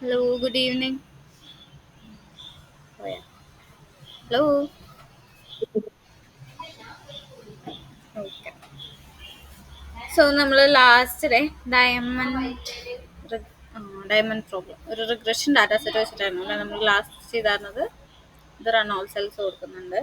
Hello, good evening. Oh, yeah. Hello. Okay. So, നമ്മൾ last day diamond problem ഒരു regression data set വെച്ചിട്ടായിരുന്നു അല്ലേ നമ്മൾ ലാസ്റ്റ് ചെയ്തായിരുന്നത്. ഇത് റൺ ഓൾ സെൽസ് കൊടുക്കുന്നുണ്ട്.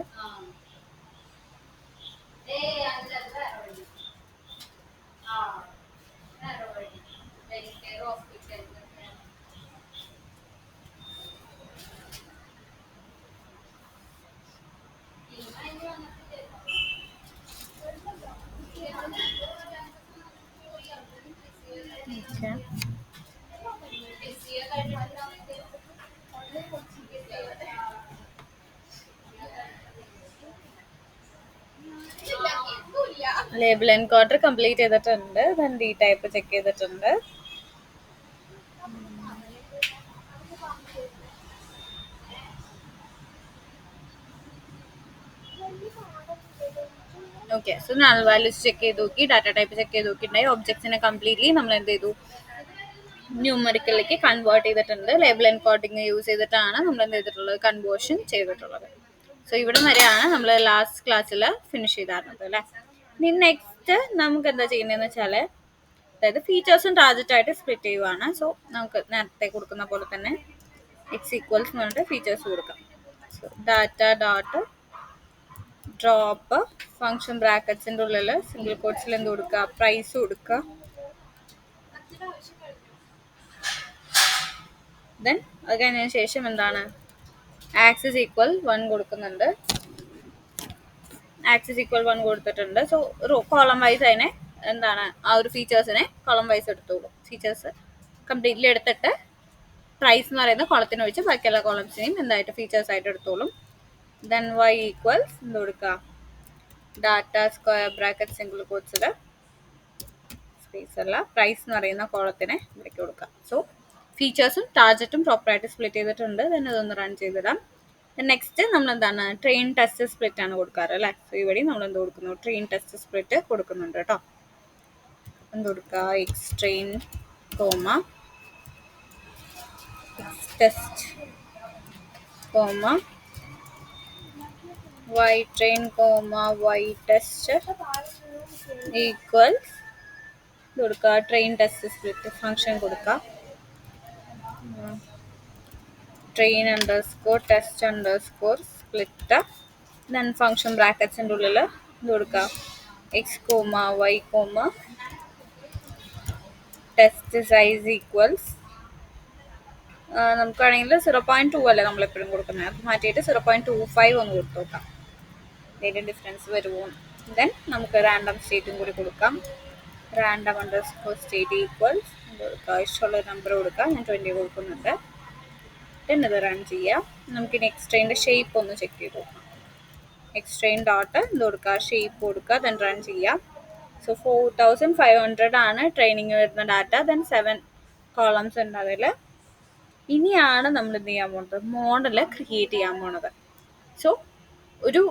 Okay. ലേബിൾ എൻകോഡർ കംപ്ലീറ്റ് ചെയ്തിട്ടുണ്ട്. ദെൻ ഡി ടൈപ്പ് ചെക്ക് ചെയ്തിട്ടുണ്ട്. Okay, so null values check ചെയ്ത് നോക്കി, ഡാറ്റ ടൈപ്പ് ചെക്ക് ചെയ്ത് നോക്കിയിട്ടുണ്ടായി. ഒബ്ജക്ട്സിനെ കംപ്ലീറ്റ്ലി നമ്മൾ എന്ത് ചെയ്തു, ന്യൂമറിക്കലിലേക്ക് കൺവേർട്ട് ചെയ്തിട്ടുണ്ട്. ലേബിൾ എൻകോഡിങ് യൂസ് ചെയ്തിട്ടാണ് നമ്മൾ എന്ത് ചെയ്തിട്ടുള്ളത്, കൺവേർഷൻ ചെയ്തിട്ടുള്ളത്. സോ ഇവിടെ വരെയാണ് നമ്മൾ ലാസ്റ്റ് ക്ലാസ്സിൽ ഫിനിഷ് ചെയ്തായിരുന്നത് അല്ലേ. ഇനി നെക്സ്റ്റ് നമുക്ക് എന്താ ചെയ്യുന്നതെന്ന് വെച്ചാൽ, അതായത് ഫീച്ചേഴ്സും ടാർജറ്റ് ആയിട്ട് സ്പ്ലിറ്റ് ചെയ്യുവാണ്. സോ നമുക്ക് നേരത്തെ കൊടുക്കുന്ന പോലെ തന്നെ എക്സ് ഈക്വൽസ് എന്ന് പറഞ്ഞിട്ട് ഫീച്ചേഴ്സ് കൊടുക്കാം. So data dot drop function ബ്രാക്കറ്റ്സിൻ്റെ ഉള്ളിൽ സിംഗിൾ കോട്ട്സിൽ എന്ത് കൊടുക്കുക, പ്രൈസ് കൊടുക്കുക. ദെൻ അത് കഴിഞ്ഞതിന് ശേഷം എന്താണ്, ആക്സിസ് ഈക്വൽ 1 കൊടുക്കുന്നുണ്ട്. ആക്സിസ് ഈക്വൽ 1 കൊടുത്തിട്ടുണ്ട്. സോ കോളം വൈസ് അതിനെ എന്താണ്, ആ ഒരു ഫീച്ചേഴ്സിനെ കോളം വൈസ് എടുത്തോളൂ. ഫീച്ചേഴ്സ് കംപ്ലീറ്റ്ലി എടുത്തിട്ട് പ്രൈസ് എന്ന് പറയുന്ന കോളത്തിന് വെച്ച് ബാക്കിയുള്ള കോളംസിനെയും എന്തായിട്ട് ഫീച്ചേഴ്സ് ആയിട്ട് എടുത്തോളും. ദെൻ വൈ ഈക്വൽസ് എന്ത് കൊടുക്കുക, ഡാറ്റ സ്ക്വയർ ബ്രാക്കറ്റ് സിംഗിൾ കോട്ട്സിൽ സ്പേസ് അല്ല, പ്രൈസ് എന്ന് പറയുന്ന കോളത്തിനെ ഇവിടേക്ക് കൊടുക്കുക. സോ ഫീച്ചേഴ്സും ടാർജറ്റും പ്രോപ്പറായിട്ട് സ്പ്ലിറ്റ് ചെയ്തിട്ടുണ്ട്. ദെൻ അതൊന്ന് റൺ ചെയ്തിടാം. നെക്സ്റ്റ് നമ്മൾ എന്താണ്, ട്രെയിൻ ടെസ്റ്റ് സ്പ്ലിറ്റ് ആണ് കൊടുക്കാറ് അല്ലേ. സോ ഇവിടെ നമ്മൾ എന്ത് കൊടുക്കുന്നു, ട്രെയിൻ ടെസ്റ്റ് സ്പ്ലിറ്റ് കൊടുക്കുന്നുണ്ട് കേട്ടോ. എന്ത് കൊടുക്കുക, X train comma x test comma Y train comma Y test equals കൊടുക്കുക, ട്രെയിൻ ടെസ്റ്റ് സ്പ്ലിറ്റ് ഫംഗ്ഷൻ കൊടുക്കുക, train underscore test underscore split. Then function ബ്രാക്കറ്റ്സിൻ്റെ ഉള്ളിൽ ഇത് കൊടുക്കുക, x comma y comma test size equals നമുക്കാണെങ്കിൽ 0.2 അല്ലേ നമ്മളെപ്പോഴും കൊടുക്കുന്നത്, അത് മാറ്റിയിട്ട് 0.25 ഒന്ന് കൊടുത്തു നോക്കാം ഏതെങ്കിലും ഡിഫറൻസ് വരുമോ. ദെൻ നമുക്ക് റാൻഡം സ്റ്റേറ്റും കൂടി കൊടുക്കാം. റാൻഡം അണ്ടർസ്കോർ സ്റ്റേറ്റ് ഈക്വൽസ് കൊടുക്കുക, ഇഷ്ടമുള്ള നമ്പർ കൊടുക്കുക. ഞാൻ 20 കൊടുക്കുന്നുണ്ട്. ദെൻ ഇത് റൺ ചെയ്യാം. നമുക്കിനി എക്സ്ട്രെയിൻ്റെ ഷേപ്പ് ഒന്ന് ചെക്ക് ചെയ്ത് നോക്കാം. എക്സ്ട്രെയിൻ ഡോട്ട് ഇത് കൊടുക്കുക, ഷേപ്പ് കൊടുക്കുക, ദെൻ റൺ ചെയ്യാം. സോ 4500 ആണ് ട്രെയിനിങ് വരുന്ന ഡാറ്റ. ദെൻ 7 കോളംസ് ഉണ്ട് അതിൽ. ഇനിയാണ് നമ്മൾ എന്ത് ചെയ്യാൻ പോകുന്നത്, മോഡൽ ക്രിയേറ്റ് ചെയ്യാൻ പോണത്. സോ ഒരു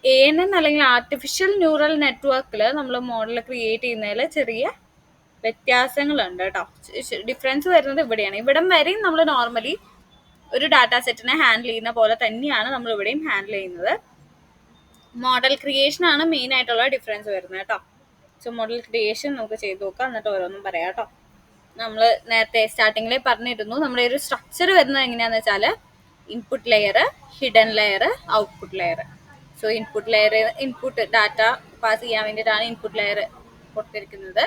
ANN അല്ലെങ്കിൽ ആർട്ടിഫിഷ്യൽ ന്യൂറൽ നെറ്റ്വർക്കിൽ നമ്മൾ മോഡൽ ക്രിയേറ്റ് ചെയ്യുന്നതിൽ ചെറിയ വ്യത്യാസങ്ങളുണ്ട് കേട്ടോ. ഡിഫറൻസ് വരുന്നത് ഇവിടെയാണ്. ഇവിടം വരെയും നമ്മൾ നോർമലി ഒരു ഡാറ്റാ സെറ്റിനെ ഹാൻഡിൽ ചെയ്യുന്ന പോലെ തന്നെയാണ് നമ്മൾ ഇവിടെയും ഹാൻഡിൽ ചെയ്യുന്നത്. മോഡൽ ക്രിയേഷൻ ആണ് മെയിൻ ആയിട്ടുള്ള ഡിഫറൻസ് വരുന്നത് കേട്ടോ. സോ മോഡൽ ക്രിയേഷൻ നമുക്ക് ചെയ്ത് നോക്കാം, എന്നിട്ട് ഓരോന്നും പറയാം കേട്ടോ. നമ്മൾ നേരത്തെ സ്റ്റാർട്ടിങ്ങിൽ പറഞ്ഞിരുന്നു, നമ്മുടെ ഒരു സ്ട്രക്ചർ വരുന്നത് എങ്ങനെയാണെന്ന് വെച്ചാൽ input layer, hidden layer, output layer. So input layer, input data pass ചെയ്യാൻ വേണ്ടിയിട്ടാണ് ഇൻപുട്ട് ലെയർ കൊടുത്തിരിക്കുന്നത്.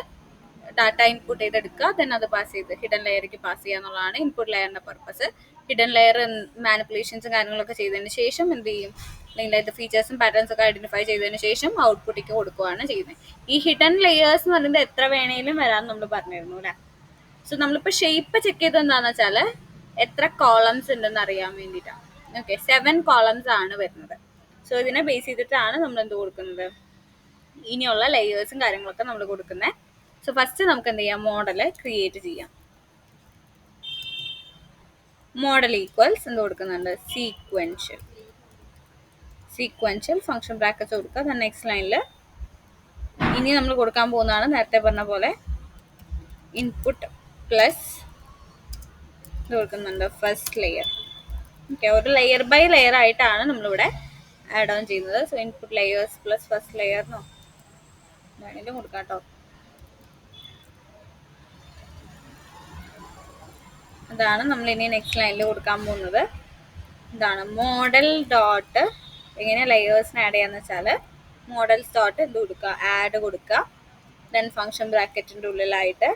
ഡാറ്റ ഇൻപുട്ട് ചെയ്തെടുക്കുക, ദെൻ അത് പാസ് ചെയ്ത് ഹിഡൻ ലെയറിലേക്ക് പാസ് ചെയ്യുക എന്നുള്ളതാണ് ഇൻപുട്ട് ലെയറിൻ്റെ പർപ്പസ്. ഹിഡൻ ലെയർ മാനിപ്പുലേഷൻസും കാര്യങ്ങളൊക്കെ ചെയ്തതിന് ശേഷം എന്ത് ചെയ്യും, അല്ലെങ്കിൽ അതിൻ്റെ ഫീച്ചേഴ്സും പാറ്റേൺസ് ഒക്കെ ഐഡന്റിഫൈ ചെയ്തതിന് ശേഷം ഔട്ട്പുട്ടിലേക്ക് കൊടുക്കുകയാണ് ചെയ്യുന്നത്. ഈ ഹിഡൻ ലെയേഴ്സ് എന്ന് പറയുന്നത് എത്ര വേണേലും വരാമെന്ന് നമ്മൾ പറഞ്ഞിരുന്നു അല്ലേ. സോ നമ്മളിപ്പോൾ ഷേപ്പ് ചെക്ക് ചെയ്ത് എന്താണെന്ന് വെച്ചാൽ എത്ര കോളംസ് ഉണ്ടെന്ന് അറിയാൻ വേണ്ടിയിട്ടാണ്. ഓക്കെ, 7 കോളംസ് ആണ് വരുന്നത്. സോ ഇതിനെ ബേസ് ചെയ്തിട്ടാണ് നമ്മൾ എന്ത് കൊടുക്കുന്നത്, ഇനിയുള്ള ലെയേഴ്സും കാര്യങ്ങളൊക്കെ നമ്മൾ കൊടുക്കുന്നത്. സോ ഫസ്റ്റ് നമുക്ക് എന്ത് ചെയ്യാം, മോഡൽ ക്രിയേറ്റ് ചെയ്യാം. മോഡൽ ഈക്വൽസ് എന്ത് കൊടുക്കുന്നുണ്ട്, സീക്വൻഷ്യൽ. സീക്വൻഷ്യൽ ഫംഗ്ഷൻ ബ്രാക്കറ്റ്സ് കൊടുക്കുക. നെക്സ്റ്റ് ലൈനിൽ ഇനി നമ്മൾ കൊടുക്കാൻ പോകുന്നതാണ് നേരത്തെ പറഞ്ഞ പോലെ ഇൻപുട്ട് പ്ലസ് കൊടുക്കുന്നുണ്ട് ഫസ്റ്റ് ലെയർ. ഓക്കെ, ഒരു ലെയർ ബൈ ലെയർ ആയിട്ടാണ് നമ്മളിവിടെ ആഡ് ഓൺ ചെയ്യുന്നത്. So input layers plus first ലെയറിനോ വേണമെങ്കിലും കൊടുക്കാം കേട്ടോ. അതാണ് നമ്മൾ ഇനി നെക്സ്റ്റ് ലൈനിൽ കൊടുക്കാൻ പോകുന്നത്. ഇതാണ് മോഡൽ ഡോട്ട്. എങ്ങനെ ലെയേഴ്സിന് ആഡ് ചെയ്യാന്ന് വെച്ചാൽ മോഡൽസ് ഡോട്ട് എന്ത് കൊടുക്കുക, ആഡ് കൊടുക്കുക. ദെൻ ഫംഗ്ഷൻ ബ്രാക്കറ്റിൻ്റെ ഉള്ളിലായിട്ട്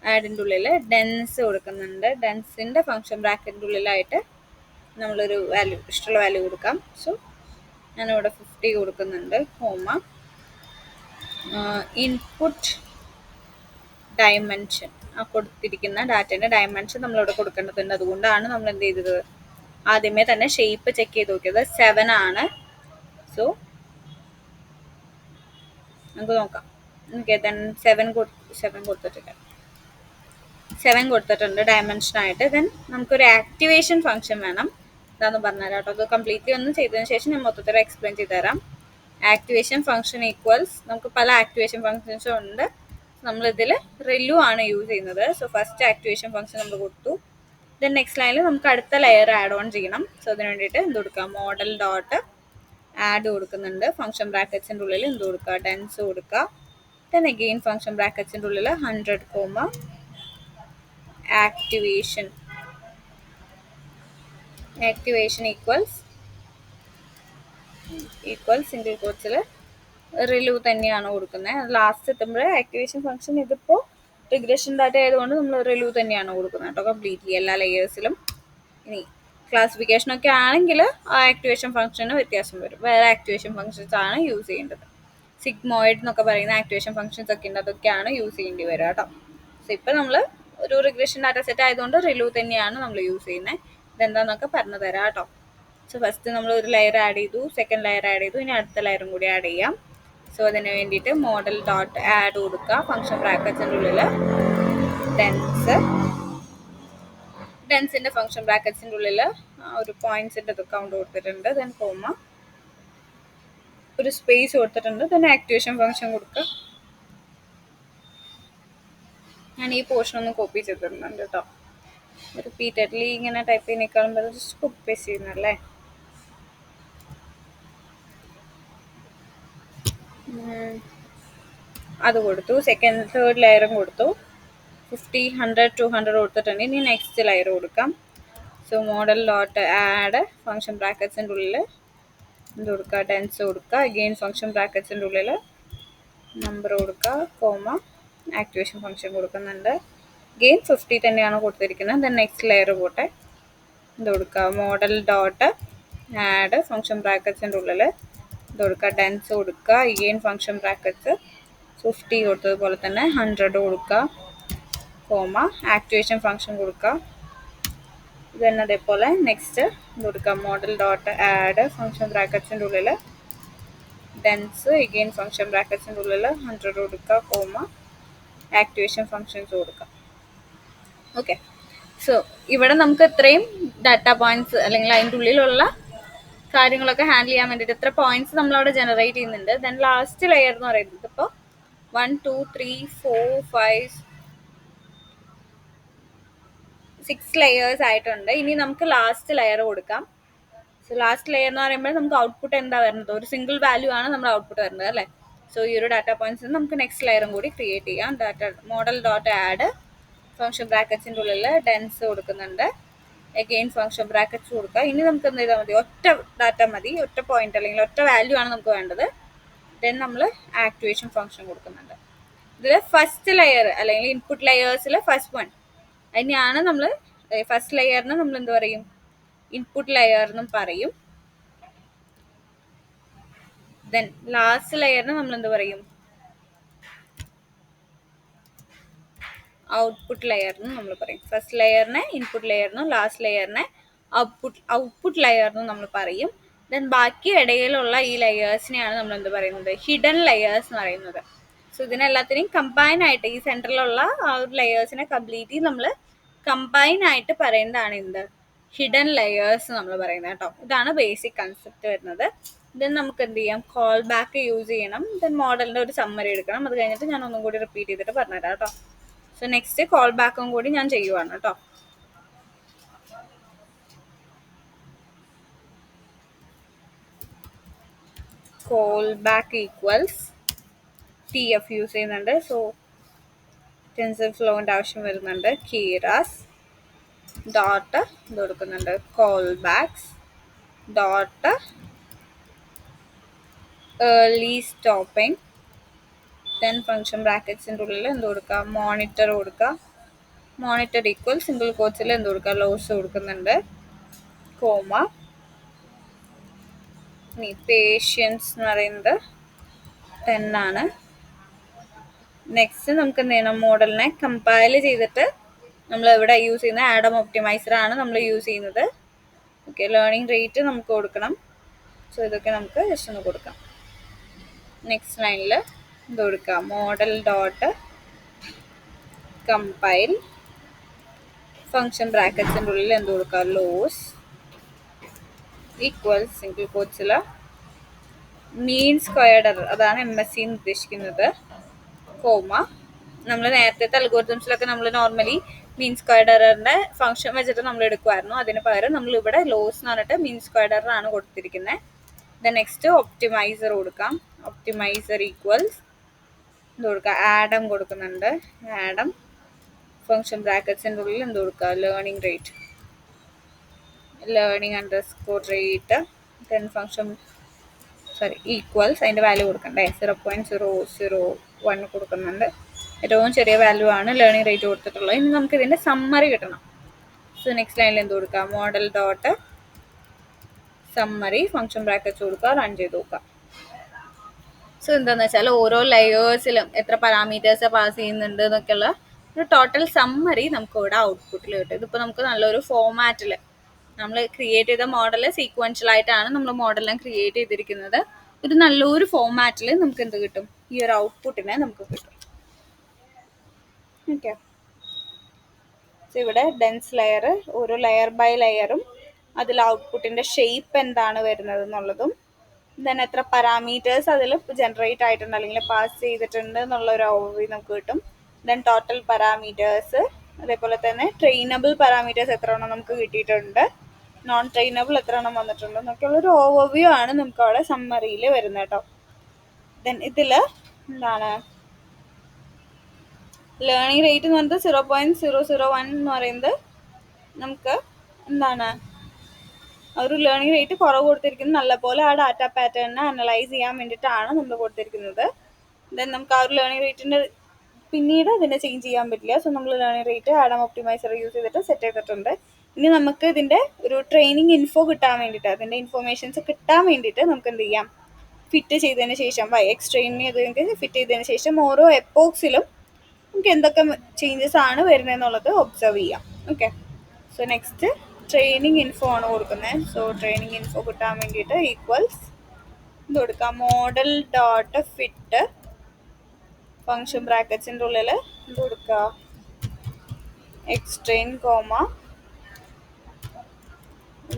ആഡിൻ്റെ ഉള്ളിൽ ഡെൻസ് കൊടുക്കുന്നുണ്ട്. ഡെൻസിൻ്റെ ഫംഗ്ഷൻ ബ്രാക്കറ്റിൻ്റെ ഉള്ളിലായിട്ട് നമ്മളൊരു വാല്യൂ, ഇഷ്ടമുള്ള വാല്യൂ കൊടുക്കാം. സോ ഞാനിവിടെ 50 കൊടുക്കുന്നുണ്ട്. കോമ ഇൻപുട്ട് ഡയമെൻഷൻ, ആ കൊടുത്തിരിക്കുന്ന ഡാറ്റേൻ്റെ ഡയമെൻഷൻ നമ്മളിവിടെ കൊടുക്കേണ്ടതുണ്ട്. അതുകൊണ്ടാണ് നമ്മൾ എന്ത് ചെയ്തത്, ആദ്യമേ തന്നെ ഷേപ്പ് ചെക്ക് ചെയ്ത് നോക്കിയത് 7 ആണ്. സോ നമുക്ക് നോക്കാം. ഓക്കെ, ദെൻ 7 കൊടുത്തിട്ടുണ്ട് ഡയമെൻഷനായിട്ട്. ദെൻ നമുക്കൊരു ആക്ടിവേഷൻ ഫംഗ്ഷൻ വേണം. ഇതാന്ന് പറഞ്ഞുതരാം കേട്ടോ. അത് കംപ്ലീറ്റ്ലി ഒന്ന് ചെയ്തതിന് ശേഷം ഞാൻ മൊത്തത്തിൽ എക്സ്പ്ലെയിൻ ചെയ്ത് തരാം. ആക്ടിവേഷൻ ഫംഗ്ഷൻ ഈക്വൽസ്, നമുക്ക് പല ആക്ടിവേഷൻ ഫംഗ്ഷൻസും ഉണ്ട്. നമ്മളിതിൽ റിലു ആണ് യൂസ് ചെയ്യുന്നത്. സോ ഫസ്റ്റ് ആക്ടിവേഷൻ ഫംഗ്ഷൻ നമ്മൾ കൊടുത്തു. ദെൻ നെക്സ്റ്റ് ലൈനിൽ നമുക്ക് അടുത്ത ലെയർ ആഡ് ഓൺ ചെയ്യണം. സോ അതിന് വേണ്ടിയിട്ട് എന്ത് കൊടുക്കാം, മോഡൽ ഡോട്ട് ആഡ് കൊടുക്കുന്നുണ്ട്. ഫംഗ്ഷൻ ബ്രാക്കറ്റ്സിൻ്റെ ഉള്ളിൽ എന്ത് കൊടുക്കുക, ഡെൻസ് കൊടുക്കുക. ദെൻ അഗെയിൻ ഫംഗ്ഷൻ ബ്രാക്കറ്റ്സിൻ്റെ ഉള്ളിൽ 100 കോമ ആക്ടിവേഷൻ ഈക്വൽ സിംഗിൾ കോട്സിൽ റിലു തന്നെയാണ് കൊടുക്കുന്നത്. ലാസ്റ്റ് എത്തുമ്പോൾ ആക്ടിവേഷൻ ഫംഗ്ഷൻ ഇതിപ്പോൾ റിഗ്രഷൻ ഡാറ്റ ആയതുകൊണ്ട് നമ്മൾ റിലു തന്നെയാണ് കൊടുക്കുന്നത് കേട്ടോ, കംപ്ലീറ്റ്ലി എല്ലാ ലെയേഴ്സിലും. ഇനി ക്ലാസിഫിക്കേഷനൊക്കെ ആണെങ്കിൽ ആ ആക്ടിവേഷൻ ഫംഗ്ഷന് വ്യത്യാസം വരും. വേറെ ആക്ടിവേഷൻ ഫംഗ്ഷൻസ് ആണ് യൂസ് ചെയ്യേണ്ടത്. സിഗ്മോയിഡ് എന്നൊക്കെ പറയുന്ന ആക്ടിവേഷൻ ഫംഗ്ഷൻസ് ഒക്കെ ഉണ്ട്, അതൊക്കെയാണ് യൂസ് ചെയ്യേണ്ടി വരിക കേട്ടോ. സോ ഇപ്പം നമ്മൾ ഒരു റിഗ്രഷൻ ഡാറ്റ സെറ്റ് ആയതുകൊണ്ട് റിലു തന്നെയാണ് നമ്മൾ യൂസ് ചെയ്യുന്നത്. ഇതെന്താണെന്നൊക്കെ പറഞ്ഞു തരാം കേട്ടോ. സോ ഫസ്റ്റ് നമ്മൾ ഒരു ലെയർ ആഡ് ചെയ്തു, സെക്കൻഡ് ലെയർ ആഡ് ചെയ്തു, ഇനി അടുത്ത ലെയറും കൂടി ആഡ് ചെയ്യാം. സോ അതിന് വേണ്ടിയിട്ട് മോഡൽ ഡോട്ട് ആഡ് കൊടുക്കുക. ഫംഗ്ഷൻ ബ്രാക്കറ്റ്സിൻ്റെ ഉള്ളിൽ ഡെൻസിൻ്റെ ഫംഗ്ഷൻ ബ്രാക്കറ്റ്സിൻ്റെ ഉള്ളിൽ ഒരു പോയിന്റ്സിൻ്റെ കൗണ്ട് കൊടുത്തിട്ടുണ്ട്. ദെൻ കോമ ഒരു സ്പേസ് കൊടുത്തിട്ടുണ്ട്. ദെൻ ആക്ടിവേഷൻ ഫംഗ്ഷൻ കൊടുക്കുക. ഞാൻ ഈ പോർഷൻ ഒന്ന് കോപ്പി ചെയ്തിരുന്നുണ്ട് കേട്ടോ. റിപ്പീറ്റഡ്ലി ഇങ്ങനെ ടൈപ്പ് ചെയ്യുന്നേക്കാളും ജസ്റ്റ് കോപ്പി പേസ്റ്റ് ചെയ്യുന്നല്ലേ. അത് കൊടുത്തു. തേർഡ് ലെയറും കൊടുത്തു. 50, 100, 200 കൊടുത്തിട്ടുണ്ട്. ഇനി നെക്സ്റ്റ് ലെയർ കൊടുക്കാം. So model dot add function ബ്രാക്കറ്റ്സിൻ്റെ ഉള്ളിൽ എന്ത് കൊടുക്കുക, ഡെൻസ് കൊടുക്കുക. അഗെയിൻ ഫംഗ്ഷൻ ബ്രാക്കറ്റ്സിൻ്റെ ഉള്ളിൽ നമ്പർ കൊടുക്കുക, കോമ ആക്ടിവേഷൻ ഫംഗ്ഷൻ കൊടുക്കുന്നുണ്ട്. അഗെയിൻ 50 തന്നെയാണ് കൊടുത്തിരിക്കുന്നത്. ദെൻ നെക്സ്റ്റ് ലെയർ പോട്ടെ, എന്ത് കൊടുക്കുക, മോഡൽ ഡോട്ട് ആഡ് ഫംഗ്ഷൻ ബ്രാക്കറ്റ്സിൻ്റെ ഉള്ളിൽ എന്ത് കൊടുക്കുക, ഡെൻസ് കൊടുക്കുക. അഗെയിൻ ഫംഗ്ഷൻ ബ്രാക്കറ്റ്സ് 50 കൊടുത്തതുപോലെ തന്നെ 100 കൊടുക്കുക, കോമ ആക്ടിവേഷൻ ഫംഗ്ഷൻ കൊടുക്കുക. ഇതന്നെ അതേപോലെ നെക്സ്റ്റ് കൊടുക്കുക, മോഡൽ ഡോട്ട് ആഡ് ഫംഗ്ഷൻ ബ്രാക്കറ്റ്സിൻ്റെ ഉള്ളിൽ ഡെൻസ്. അഗെയിൻ ഫംഗ്ഷൻ ബ്രാക്കറ്റ്സിൻ്റെ ഉള്ളിൽ 100 കൊടുക്കുക, കോമ ആക്ടിവേഷൻ ഫംഗ്ഷൻസ് കൊടുക്കുക. ഓക്കെ, സോ ഇവിടെ നമുക്ക് ഇത്രയും ഡാറ്റ പോയിന്റ്സ് അല്ലെങ്കിൽ അതിൻ്റെ ഉള്ളിലുള്ള കാര്യങ്ങളൊക്കെ ഹാൻഡിൽ ചെയ്യാൻ വേണ്ടിയിട്ട് ഇത്ര പോയിന്റ്സ് നമ്മളവിടെ ജനറേറ്റ് ചെയ്യുന്നുണ്ട്. ദെൻ ലാസ്റ്റ് ലെയർ എന്ന് പറയുന്നത് ഇപ്പോൾ 1, 2, 3, 4, 5, 6 ലെയേഴ്സ് ആയിട്ടുണ്ട്. ഇനി നമുക്ക് ലാസ്റ്റ് ലെയർ കൊടുക്കാം. സോ ലാസ്റ്റ് ലെയർ എന്ന് പറയുമ്പോൾ നമുക്ക് ഔട്ട്പുട്ട് എന്താ വരുന്നത്, ഒരു സിംഗിൾ വാല്യൂ ആണ് നമ്മുടെ ഔട്ട്പുട്ട് വരുന്നത് അല്ലേ. സോ ഈ ഒരു ഡാറ്റ പോയിന്റ്സ് നമുക്ക് നെക്സ്റ്റ് ലെയറും കൂടി ക്രിയേറ്റ് ചെയ്യാം. Data model dot add function ബ്രാക്കറ്റ്സിൻ്റെ ഉള്ളിൽ ഡെൻസ് കൊടുക്കുന്നുണ്ട്. അഗെയിൻ ഫംഗ്ഷൻ ബ്രാക്കറ്റ്സ് കൊടുക്കുക. ഇനി നമുക്ക് എന്ത് ചെയ്താൽ മതി, ഒറ്റ ഡാറ്റ മതി, ഒറ്റ പോയിന്റ് അല്ലെങ്കിൽ ഒറ്റ വാല്യൂ ആണ് നമുക്ക് വേണ്ടത്. ദെൻ നമ്മൾ ആക്ടിവേഷൻ ഫംഗ്ഷൻ കൊടുക്കുന്നുണ്ട്. ഇതിൽ ഫസ്റ്റ് ലെയർ അല്ലെങ്കിൽ ഇൻപുട്ട് ലെയേഴ്സിൽ ഫസ്റ്റ് വൺ അതിനെയാണ് നമ്മൾ ഫസ്റ്റ് ലെയറിന് നമ്മൾ എന്ത് പറയും, ഇൻപുട്ട് ലെയർ എന്നും പറയും. ദെൻ ലാസ്റ്റ് ലെയറിന് നമ്മൾ എന്ത് പറയും, ഔട്ട്പുട്ട് ലെയർ എന്നും നമ്മൾ പറയും. ഫസ്റ്റ് ലെയറിനെ ഇൻപുട്ട് ലെയറിനും ലാസ്റ്റ് ലെയറിനെ ഔട്ട്പുട്ട് ലെയറിനും നമ്മൾ പറയും. ദെൻ ബാക്കി ഇടയിലുള്ള ഈ ലെയേഴ്സിനെയാണ് നമ്മൾ എന്ത് പറയുന്നത്, ഹിഡൻ ലെയേഴ്സ് എന്ന് പറയുന്നത്. സോ ഇതിനെല്ലാത്തിനെയും കമ്പൈൻ ആയിട്ട് ഈ സെൻറ്ററിലുള്ള ആ ഒരു ലെയേഴ്സിനെ കംപ്ലീറ്റ്ലി നമ്മൾ കമ്പൈൻ ആയിട്ട് പറയുന്നതാണ് എന്ത്, ഹിഡൻ ലെയേഴ്സ് നമ്മൾ പറയുന്നത് കേട്ടോ. ഇതാണ് ബേസിക് കൺസെപ്റ്റ് വരുന്നത്. ദെൻ നമുക്ക് എന്ത് ചെയ്യാം, കോൾ ബാക്ക് യൂസ് ചെയ്യണം. ദെൻ മോഡലിന്റെ ഒരു സമ്മറി എടുക്കണം. അത് കഴിഞ്ഞിട്ട് ഞാൻ ഒന്നും കൂടി റിപ്പീറ്റ് ചെയ്തിട്ട് പറഞ്ഞുതരാം കേട്ടോ. സോ നെക്സ്റ്റ് കോൾ ബാക്കും കൂടി ഞാൻ ചെയ്യുവാണ് കേട്ടോ. Callback equals TF use ചെയ്യുന്നുണ്ട്. സോ ടെൻസർ ഫ്ലോന്റെ ആവശ്യം വരുന്നുണ്ട്. കീറാസ് ഡോട്ട് ഇത് കൊടുക്കുന്നുണ്ട്, callbacks dot early stopping. Then function ബ്രാക്കറ്റ്സിൻ്റെ ഉള്ളിൽ എന്ത് കൊടുക്കുക, മോണിറ്റർ കൊടുക്കുക. മോണിറ്റർ ഈക്വൽ സിംഗിൾ കോട്സിൽ എന്ത് കൊടുക്കുക, ലോസ് കൊടുക്കുന്നുണ്ട്, കോമ. ഇനി പേഷ്യൻസ് എന്ന് പറയുന്നത് 10 ആണ്. നെക്സ്റ്റ് നമുക്ക് എന്ത് ചെയ്യണം, മോഡലിനെ കമ്പയൽ ചെയ്തിട്ട് നമ്മൾ ഇവിടെ യൂസ് ചെയ്യുന്ന ആഡം ഒപ്റ്റിമൈസർ ആണ് നമ്മൾ യൂസ് ചെയ്യുന്നത്. ഓക്കെ, ലേണിംഗ് റേറ്റ് നമുക്ക് കൊടുക്കണം. സോ ഇതൊക്കെ നമുക്ക് ജസ്റ്റ് ഒന്ന് കൊടുക്കാം. നെക്സ്റ്റ് ലൈനിൽ ഇത് കൊടുക്കുക, മോഡൽ ഡോട്ട് കമ്പൈൽ ഫംഗ്ഷൻ ബ്രാക്കറ്റ്സിൻ്റെ ഉള്ളിൽ എന്ത് കൊടുക്കുക, ലോസ് ഈക്വൽ സിംഗിൾ കോട്സിൽ മീൻ സ്ക്വയർഡ് എറർ, അതാണ് MSE എന്ന് ഉദ്ദേശിക്കുന്നത്, കോമ. നമ്മൾ നേരത്തെ അൽഗോരിതംസിലൊക്കെ നമ്മൾ നോർമലി മീൻ സ്ക്വയർഡ് എററിന്റെ ഫംഗ്ഷൻ വെച്ചിട്ട് നമ്മൾ എടുക്കുമായിരുന്നു. അതിന് പകരം നമ്മൾ ഇവിടെ ലോസ് എന്ന് പറഞ്ഞിട്ട് മീൻ സ്ക്വയർഡ് എറർ ആണ് കൊടുത്തിരിക്കുന്നത്. ദെൻ നെക്സ്റ്റ് ഒപ്റ്റിമൈസർ കൊടുക്കാം. ഒപ്റ്റിമൈസർ ഈക്വൽസ് എന്ത് കൊടുക്കുക, ആഡം കൊടുക്കുന്നുണ്ട്. ആഡം ഫംഗ്ഷൻ ബ്രാക്കറ്റ്സിൻ്റെ ഉള്ളിൽ എന്ത് കൊടുക്കുക, learning rate, learning underscore rate. Then function equals അതിൻ്റെ വാല്യൂ കൊടുക്കണ്ടേ, 0.001 കൊടുക്കുന്നുണ്ട്. ഏറ്റവും ചെറിയ വാല്യൂ ആണ് ലേണിംഗ് റേറ്റ് കൊടുത്തിട്ടുള്ളത്. ഇനി നമുക്ക് ഇതിൻ്റെ സമ്മറി കിട്ടണം. സോ നെക്സ്റ്റ് ലൈനിൽ എന്ത് കൊടുക്കുക, model dot summary function brackets കൊടുക്കുക, റൺ ചെയ്ത് നോക്കുക. സോ എന്താണെന്ന് വെച്ചാൽ ഓരോ ലെയേഴ്സിലും എത്ര പാരാമീറ്റേഴ്സ് പാസ് ചെയ്യുന്നുണ്ട് എന്നൊക്കെയുള്ള ഒരു ടോട്ടൽ സമ്മറി നമുക്ക് ഇവിടെ ഔട്ട്പുട്ടിൽ കിട്ടും. ഇതിപ്പോൾ നമുക്ക് നല്ലൊരു ഫോമാറ്റിൽ നമ്മൾ ക്രിയേറ്റ് ചെയ്ത മോഡൽ സീക്വൻഷ്യലായിട്ടാണ് നമ്മൾ മോഡലിനെ ക്രിയേറ്റ് ചെയ്തിരിക്കുന്നത്. ഒരു നല്ലൊരു ഫോമാറ്റിൽ നമുക്ക് എന്ത് കിട്ടും, ഈ ഒരു ഔട്ട്പുട്ടിനെ നമുക്ക് കിട്ടും. ഓക്കെ, സോ ഇവിടെ ഡെൻസ് ലെയർ, ഓരോ ലെയർ ബൈ ലെയറും അതിൽ ഔട്ട്പുട്ടിൻ്റെ ഷേപ്പ് എന്താണ് വരുന്നത് എന്നുള്ളതും ദെൻ എത്ര പാരാമീറ്റേഴ്സ് അതിൽ ജനറേറ്റ് ആയിട്ടുണ്ട് അല്ലെങ്കിൽ പാസ് ചെയ്തിട്ടുണ്ട് എന്നുള്ള ഒരു ഓവർവ്യൂ നമുക്ക് കിട്ടും. ദെൻ ടോട്ടൽ പാരാമീറ്റേഴ്സ്, അതേപോലെ തന്നെ ട്രെയിനബിൾ പാരാമീറ്റേഴ്സ് എത്ര എണ്ണം നമുക്ക് കിട്ടിയിട്ടുണ്ട്, നോൺ ട്രെയിനബിൾ എത്ര എണ്ണം വന്നിട്ടുണ്ട് എന്നൊക്കെയുള്ളൊരു ഓവർവ്യൂ ആണ് നമുക്ക് അവിടെ സമ്മറിയിൽ വരുന്നത് കേട്ടോ. ദെൻ ഇതിൽ എന്താണ് ലേണിംഗ് റേറ്റ് എന്ന് പറയുന്നത് 0.001 എന്ന് പറയുന്നത് നമുക്ക് എന്താണ് ഒരു ലേണിംഗ് റേറ്റ് കുറവ് കൊടുത്തിരിക്കുന്നത് നല്ലപോലെ ആ ഡാറ്റ പാറ്റേണിനെ അനലൈസ് ചെയ്യാൻ വേണ്ടിയിട്ടാണ് നമ്മൾ കൊടുത്തിരിക്കുന്നത്. ദെൻ നമുക്ക് ആ ഒരു ലേണിംഗ് റേറ്റിൻ്റെ പിന്നീട് അതിനെ ചേഞ്ച് ചെയ്യാൻ പറ്റില്ല. സോ നമ്മൾ learning rate Adam optimiser use ചെയ്തിട്ട് സെറ്റ് ചെയ്തിട്ടുണ്ട്. ഇനി നമുക്ക് ഇതിൻ്റെ ഒരു ട്രെയിനിങ് ഇൻഫോ കിട്ടാൻ വേണ്ടിയിട്ട്, അതിൻ്റെ ഇൻഫോർമേഷൻസ് കിട്ടാൻ വേണ്ടിയിട്ട് നമുക്ക് എന്ത് ചെയ്യാം, ഫിറ്റ് ചെയ്തതിന് ശേഷം എക്സ് ട്രെയിൻ ചെയ്ത് ഫിറ്റ് ചെയ്തതിന് ശേഷം ഓരോ എപ്പോക്സിലും നമുക്ക് എന്തൊക്കെ ചേഞ്ചസ് ആണ് വരുന്നതെന്നുള്ളത് ഒബ്സർവ് ചെയ്യാം. Okay, so next training info ആണ് കൊടുക്കുന്നത്. സോ ട്രെയിനിങ് ഇൻഫോ കിട്ടാൻ വേണ്ടിയിട്ട് ഈക്വൽസ് ഇത് കൊടുക്കാം, മോഡൽ ഡോട്ട് ഫിറ്റ് ഫംഗ്ഷൻ ബ്രാക്കറ്റ്സിൻ്റെ ഉള്ളിൽ ഇത് കൊടുക്കുക, X train comma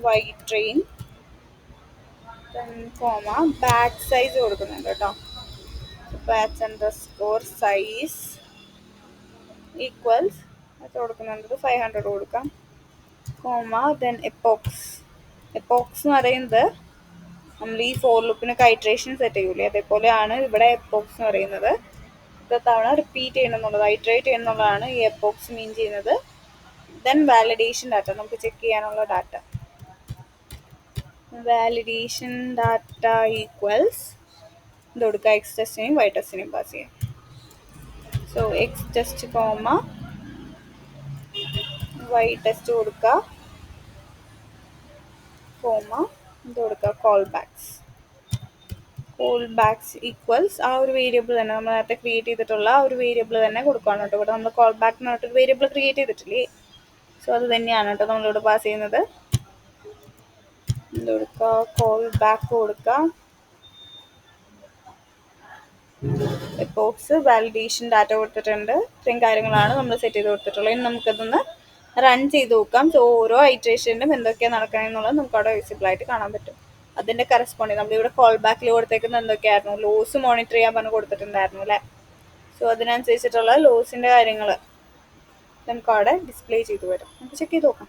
Y train comma batch size കൊടുക്കുന്നുണ്ട് കേട്ടോ. ബാച്ച് അണ്ടർസ്കോർ സൈസ് ഈക്വൽസ് അത് കൊടുക്കുന്നുണ്ട് 500 കൊടുക്കാം, കോമ. ദെൻ എപ്പോക്സ്, എപ്പോക്സ് എന്ന് പറയുന്നത് നമ്മൾ ഈ ഫോർ ലൂപ്പിനൊക്കെ ഐട്രേഷൻ സെറ്റ് ചെയ്യൂലേ, അതേപോലെയാണ് ഇവിടെ എപ്പോക്സ് എന്ന് പറയുന്നത്. ഇത് തവണ റിപ്പീറ്റ് ചെയ്യണം എന്നുള്ളത്, ഐട്രേറ്റ് ചെയ്യണം എന്നുള്ളതാണ് ഈ എപ്പോക്സ് മീൻ ചെയ്യുന്നത്. ദെൻ വാലിഡേഷൻ ഡാറ്റ, നമുക്ക് ചെക്ക് ചെയ്യാനുള്ള ഡാറ്റ, വാലിഡേഷൻ ഡാറ്റ ഈക്വൽസ് ഇത് കൊടുക്കുക, എക്സ് ടെസ്റ്റിനെയും വൈ ടെസ്റ്റിനെയും പാസ് ചെയ്യാം. So X test comma Y test കൊടുക്കുക, കോമ ഇത് കൊടുക്കുക, callbacks. Callbacks equals ആ ഒരു വേരിയബിൾ തന്നെ നമ്മൾ നേരത്തെ ക്രിയേറ്റ് ചെയ്തിട്ടുള്ള ആ ഒരു വേരിയബിൾ തന്നെ കൊടുക്കുകയാണ് കേട്ടോ. ഇവിടെ നമ്മൾ കോൾ ബാക്ക് എന്ന് പറഞ്ഞിട്ട് വേരിയബിൾ ക്രിയേറ്റ് ചെയ്തിട്ടില്ലേ, സോ അത് തന്നെയാണ് കേട്ടോ നമ്മളിവിടെ പാസ് ചെയ്യുന്നത്. ഇത് കൊടുക്കുക, കോൾ ബാക്ക് കൊടുക്കുക, എപ്പോക്സ് വാലിഡേഷൻ ഡാറ്റ കൊടുത്തിട്ടുണ്ട്. ഇത്രയും കാര്യങ്ങളാണ് നമ്മൾ സെറ്റ് ചെയ്ത് കൊടുത്തിട്ടുള്ളത്. ഇനി നമുക്കതൊന്ന് റൺ ചെയ്ത് നോക്കാം. സോ ഓരോ ഐട്രേഷനിലും എന്തൊക്കെയാണ് നടക്കണമെന്നുള്ളത് നമുക്ക് അവിടെ വിസിബിൾ ആയിട്ട് കാണാൻ പറ്റും. അതിന്റെ കറസ്പോണ്ടിങ് നമ്മളിവിടെ കോൾ ബാക്കിൽ കൊടുത്തേക്കുന്നത് എന്തൊക്കെയായിരുന്നു, ലോസ് മോണിറ്റർ ചെയ്യാൻ പറഞ്ഞ് കൊടുത്തിട്ടുണ്ടായിരുന്നു അല്ലേ. സോ അതിനനുസരിച്ചിട്ടുള്ള ലോസിന്റെ കാര്യങ്ങൾ നമുക്ക് അവിടെ ഡിസ്പ്ലേ ചെയ്ത് വരും. നമുക്ക് ചെക്ക് ചെയ്ത് നോക്കാം.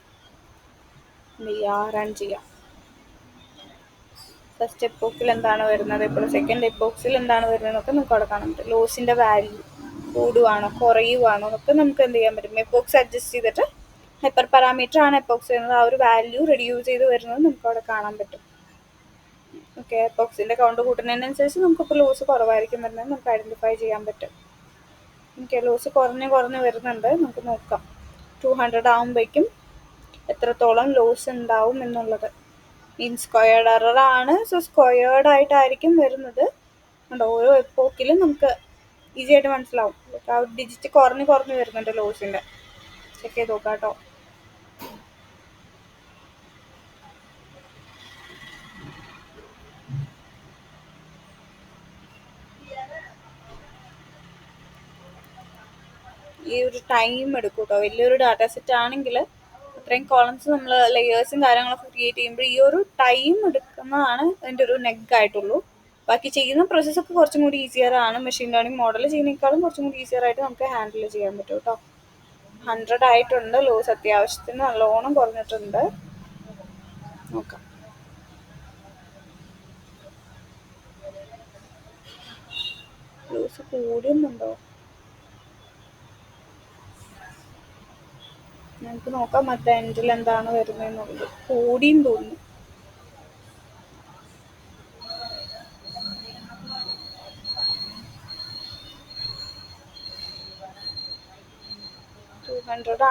റൺ ചെയ്യാം. ഫസ്റ്റ് എപ്പോക്സിൽ എന്താണ് വരുന്നത്, ഇപ്പോൾ സെക്കൻഡ് എപ്പോക്സിൽ എന്താണ് വരുന്നത് എന്നൊക്കെ നമുക്ക് അവിടെ കാണാൻ പറ്റും. ലോസിന്റെ വാല്യൂ കൂടുവാണോ കുറയുവാണോ എന്നൊക്കെ നമുക്ക് എന്ത് ചെയ്യാൻ പറ്റും, എപ്പോക്സ് അഡ്ജസ്റ്റ് ചെയ്തിട്ട് ഹൈപ്പർ പാരാമീറ്റർ ആണ് എപ്പോക്സ് ചെയ്യുന്നത്, ആ ഒരു വാല്യൂ റെഡ്യൂസ് ചെയ്ത് വരുന്നത് നമുക്ക് അവിടെ കാണാൻ പറ്റും. ഓക്കെ, എപ്പോക്സിന്റെ കൗണ്ട് കൂട്ടുന്നതിനനുസരിച്ച് നമുക്കിപ്പോൾ ലോസ് കുറവായിരിക്കും വരുന്നത് നമുക്ക് ഐഡന്റിഫൈ ചെയ്യാൻ പറ്റും. ഓക്കെ, ലോസ് കുറഞ്ഞ് വരുന്നുണ്ട്. നമുക്ക് നോക്കാം 200 ആകുമ്പോഴേക്കും എത്രത്തോളം ലോസ് ഉണ്ടാവും എന്നുള്ളത്. മീൻ സ്ക്വയർഡ് എറർ ആണ്, സോ സ്ക്വയർഡ് ആയിട്ടായിരിക്കും വരുന്നത്. ഓരോ എപ്പോക്കിലും നമുക്ക് ഈസി ആയിട്ട് മനസ്സിലാവും. ആ ഡിജിറ്റ് കുറഞ്ഞ് വരുന്നുണ്ട് ലോസിന്റെ. ചെക്ക് ചെയ്ത് നോക്കാം കേട്ടോ. ഈ ഒരു ടൈം എടുക്കും കേട്ടോ. വലിയൊരു ഡാറ്റ സെറ്റ് ആണെങ്കിൽ അത്രയും കോളംസ് നമ്മൾ ലെയേഴ്സും കാര്യങ്ങളൊക്കെ ക്രിയേറ്റ് ചെയ്യുമ്പോൾ ഈ ഒരു ടൈം എടുക്കുന്നതാണ് അതിൻ്റെ ഒരു നെഗ് ആയിട്ടുള്ളൂ. ബാക്കി ചെയ്യുന്ന പ്രോസസ്സൊക്കെ കുറച്ചും കൂടി ഈസിയർ ആണ്. മെഷീൻ ലേണിംഗ് മോഡൽ ചെയ്യുന്നതിനേക്കാളും കുറച്ചും കൂടി ഈസിയർ ആയിട്ട് നമുക്ക് ഹാൻഡിൽ ചെയ്യാൻ പറ്റും കേട്ടോ. 100 ആയിട്ടുണ്ട്. ലോസ് അത്യാവശ്യത്തിന് നല്ലോണം കുറഞ്ഞിട്ടുണ്ട്. നോക്കാം. ലോസ് കൂടുന്നുണ്ടോ നമുക്ക് നോക്കാം. മറ്റേ എൻഡിൽ എന്താണ് വരുന്നതെന്നുള്ളത്. കൂടിയും തോന്നുന്നു.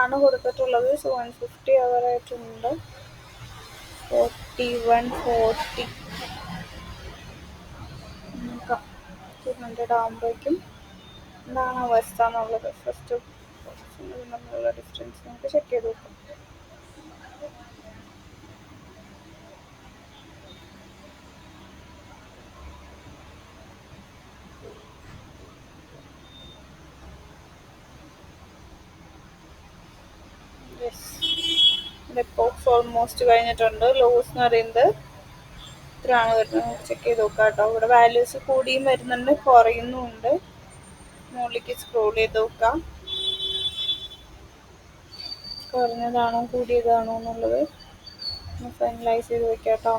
ആണ് കൊടുത്തിട്ടുള്ളത്. സോ 150 അവർ ആയിട്ടുണ്ട്. 41 40 നോക്കാം. 200 ആകുമ്പോഴേക്കും എന്താണ് അവസ്ഥ എന്നുള്ളത്. ഫസ്റ്റ് തമ്മിലുള്ള ഡിസ്റ്റൻസ് നമുക്ക് ചെക്ക് ചെയ്ത് നോക്കാം. എപ്പോക്സ് ഓൾമോസ്റ്റ് കഴിഞ്ഞിട്ടുണ്ട്. ലോസ് എന്ന് പറയുന്നത് ഇത്രയാണ് വരുന്നത്. ചെക്ക് ചെയ്ത് നോക്കാം കേട്ടോ. ഇവിടെ വാല്യൂസ് കൂടിയും വരുന്നുണ്ട്, കുറയുന്നുമുണ്ട്. മുകളിലേക്ക് സ്ക്രോൾ ചെയ്ത് നോക്കാം. കുറഞ്ഞതാണോ കൂടിയതാണോ എന്നുള്ളത് ഫൈനലൈസ് ചെയ്ത് വെക്കാം കേട്ടോ.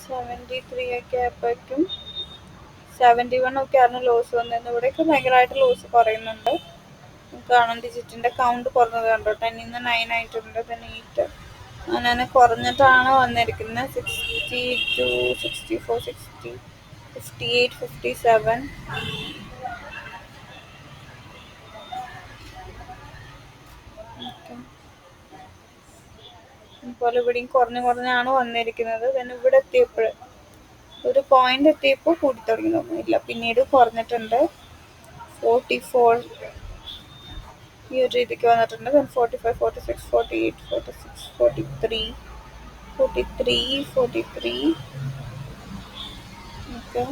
$73 ഒക്കെ ആയപ്പോഴേക്കും 71 ഒക്കെ ആയിരുന്നു ലോസ് വന്നിരുന്നത്. ഇവിടെയൊക്കെ ഭയങ്കരമായിട്ട് ലോസ് കുറയുന്നുണ്ട്. നമുക്ക് കാണാം ഡിജിറ്റിന്റെ കൗണ്ട് കുറഞ്ഞത് കണ്ടോ. 10 നിന്ന് 9 ആയിട്ടുണ്ട്. പിന്നെ 8 അങ്ങനെ കുറഞ്ഞിട്ടാണ് വന്നിരിക്കുന്നത്. 62 64 60 58 57 അതുപോലെ ഇവിടെയും കുറഞ്ഞാണ് വന്നിരിക്കുന്നത്. പിന്നെ ഇവിടെ എത്തിയപ്പോൾ ഒരു പോയിന്റ് എത്തിയപ്പോൾ കൂടി തുടങ്ങി തോന്നുന്നില്ല. പിന്നീട് കുറഞ്ഞിട്ടുണ്ട്. 44 ഈ ഒരു രീതിക്ക് വന്നിട്ടുണ്ട്. 45 46 48 46 43 ഓക്കെ.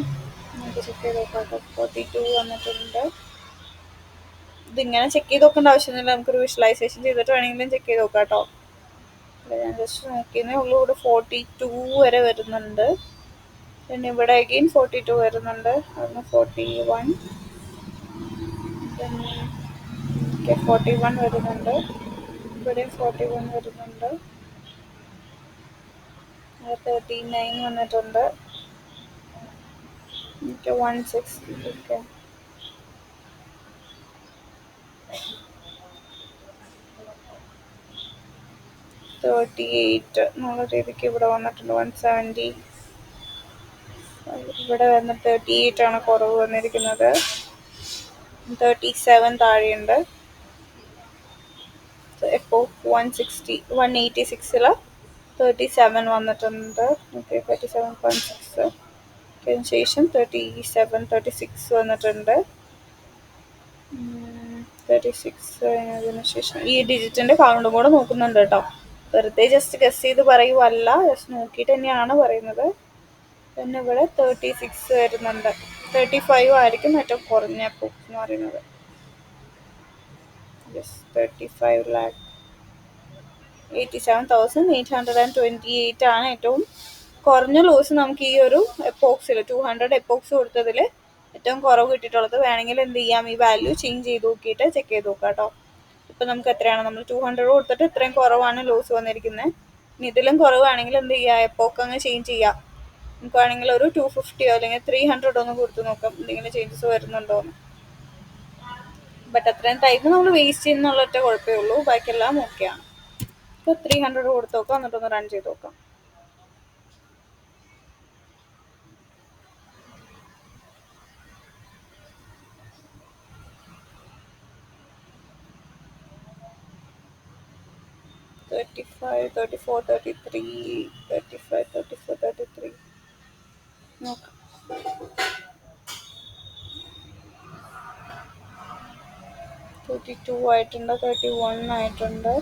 നമുക്ക് ചെക്ക് ചെയ്ത് നോക്കാം. 42 വന്നിട്ടുണ്ട്. ഇതിങ്ങനെ ചെക്ക് ചെയ്ത് നോക്കേണ്ട ആവശ്യമൊന്നുമില്ല. നമുക്കൊരു വിഷ്വലൈസേഷൻ ചെയ്തിട്ട് വേണമെങ്കിലും ചെക്ക് ചെയ്ത് നോക്കാം കേട്ടോ. ഞാൻ ജസ്റ്റ് നോക്കിയതേ ഉള്ളൂ. ഇവിടെ 42 വരെ വരുന്നുണ്ട്. പിന്നെ ഇവിടെ അഗെയിൻ 42 വരുന്നുണ്ട്. അവിടുന്ന് 41 പിന്നെ 41 വരുന്നുണ്ട്. ഇവിടെയും 41 വരുന്നുണ്ട്. 39 വന്നിട്ടുണ്ട്. 160 ഓക്കെ. $38 എന്നുള്ള രീതിക്ക് ഇവിടെ വന്നിട്ടുണ്ട്. 170 ഇവിടെ വന്ന് 38 ആണ് കുറവ് വന്നിരിക്കുന്നത്. 37 താഴെയുണ്ട്. ഇപ്പോൾ 186 37 വന്നിട്ടുണ്ട്. ഓക്കെ, 37.6. അതിനുശേഷം 36 വന്നിട്ടുണ്ട്. 36 അതിന് ശേഷം ഈ ഡിജിറ്റിന്റെ കൗണ്ടും കൂടെ നോക്കുന്നുണ്ട് കേട്ടോ. വെറുതെ ജസ്റ്റ് ഗസ് ചെയ്ത് പറയുവല്ല, ജസ്റ്റ് നോക്കിയിട്ട് തന്നെയാണ് പറയുന്നത്. പിന്നെ ഇവിടെ 36 വരുന്നുണ്ട്. 35 ആയിരിക്കും ഏറ്റവും കുറഞ്ഞ എപ്പോക്സ് എന്ന് പറയുന്നത്. 35 lakh 87,828 ആണ് ഏറ്റവും കുറഞ്ഞ ലോസ് നമുക്ക് ഈ ഒരു എപ്പോക്സിൽ 200 എപ്പോക്സ് കൊടുത്തതിൽ ഏറ്റവും കുറവ് കിട്ടിയിട്ടുള്ളത്. വേണമെങ്കിൽ എന്ത് ചെയ്യാം, ഈ വാല്യൂ ചേഞ്ച് ചെയ്ത് നോക്കിയിട്ട് ചെക്ക് ചെയ്ത് നോക്കാം കേട്ടോ. ഇപ്പം നമുക്ക് എത്രയാണ്, നമ്മൾ 200 കൊടുത്തിട്ട് ഇത്രയും കുറവാണ് ലോസ് വന്നിരിക്കുന്നത്. ഇനി ഇതിലും കുറവാണെങ്കിൽ എന്ത് ചെയ്യുക, എപ്പോക്ക് അങ്ങ് ചേഞ്ച് ചെയ്യാം. നമുക്ക് വേണമെങ്കിൽ ഒരു 250 അല്ലെങ്കിൽ 300 ഒന്ന് കൊടുത്ത് നോക്കാം എന്തെങ്കിലും ചേഞ്ചസ് വരുന്നുണ്ടോയെന്ന്. ബട്ട് അത്രയും ടൈം നമ്മൾ വേസ്റ്റ് ചെയ്യുന്നുള്ള ഒറ്റ കുഴപ്പമേ ഉള്ളൂ, ബാക്കിയെല്ലാം ഓക്കെയാണ്. ഇപ്പോൾ 300 കൊടുത്ത് നോക്കാം, എന്നിട്ടൊന്ന് റൺ ചെയ്ത് നോക്കാം. $35, $34, $33, $35, $34, $33 നോക്കാം. $32 ആയിട്ടുണ്ട്, $31 ആയിട്ടുണ്ട്.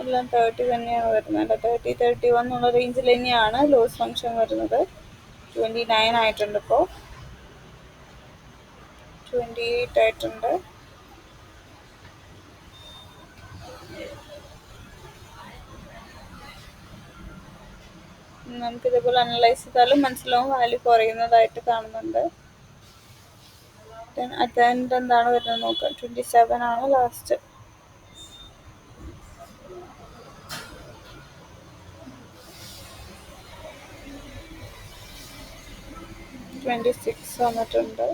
എല്ലാം 30 തന്നെയാണ് വരുന്നത്. 30, 31 എന്നുള്ള റേഞ്ചിൽ തന്നെയാണ് ലോസ് ഫംഗ്ഷൻ വരുന്നത്. 29 ആയിട്ടുണ്ട്, ഇപ്പോൾ 28 ആയിട്ടുണ്ട്. നമുക്കിതേപോലെ അനലൈസ് ചെയ്താലും മനസ്സിലാവും വാല്യൂ കുറയുന്നതായിട്ട് കാണുന്നുണ്ട്. അറ്റൻഡ് എന്താണ് വരുന്നത് നോക്കാം. 27 ആണ് ലാസ്റ്റ്. $26 വന്നിട്ടുണ്ട്.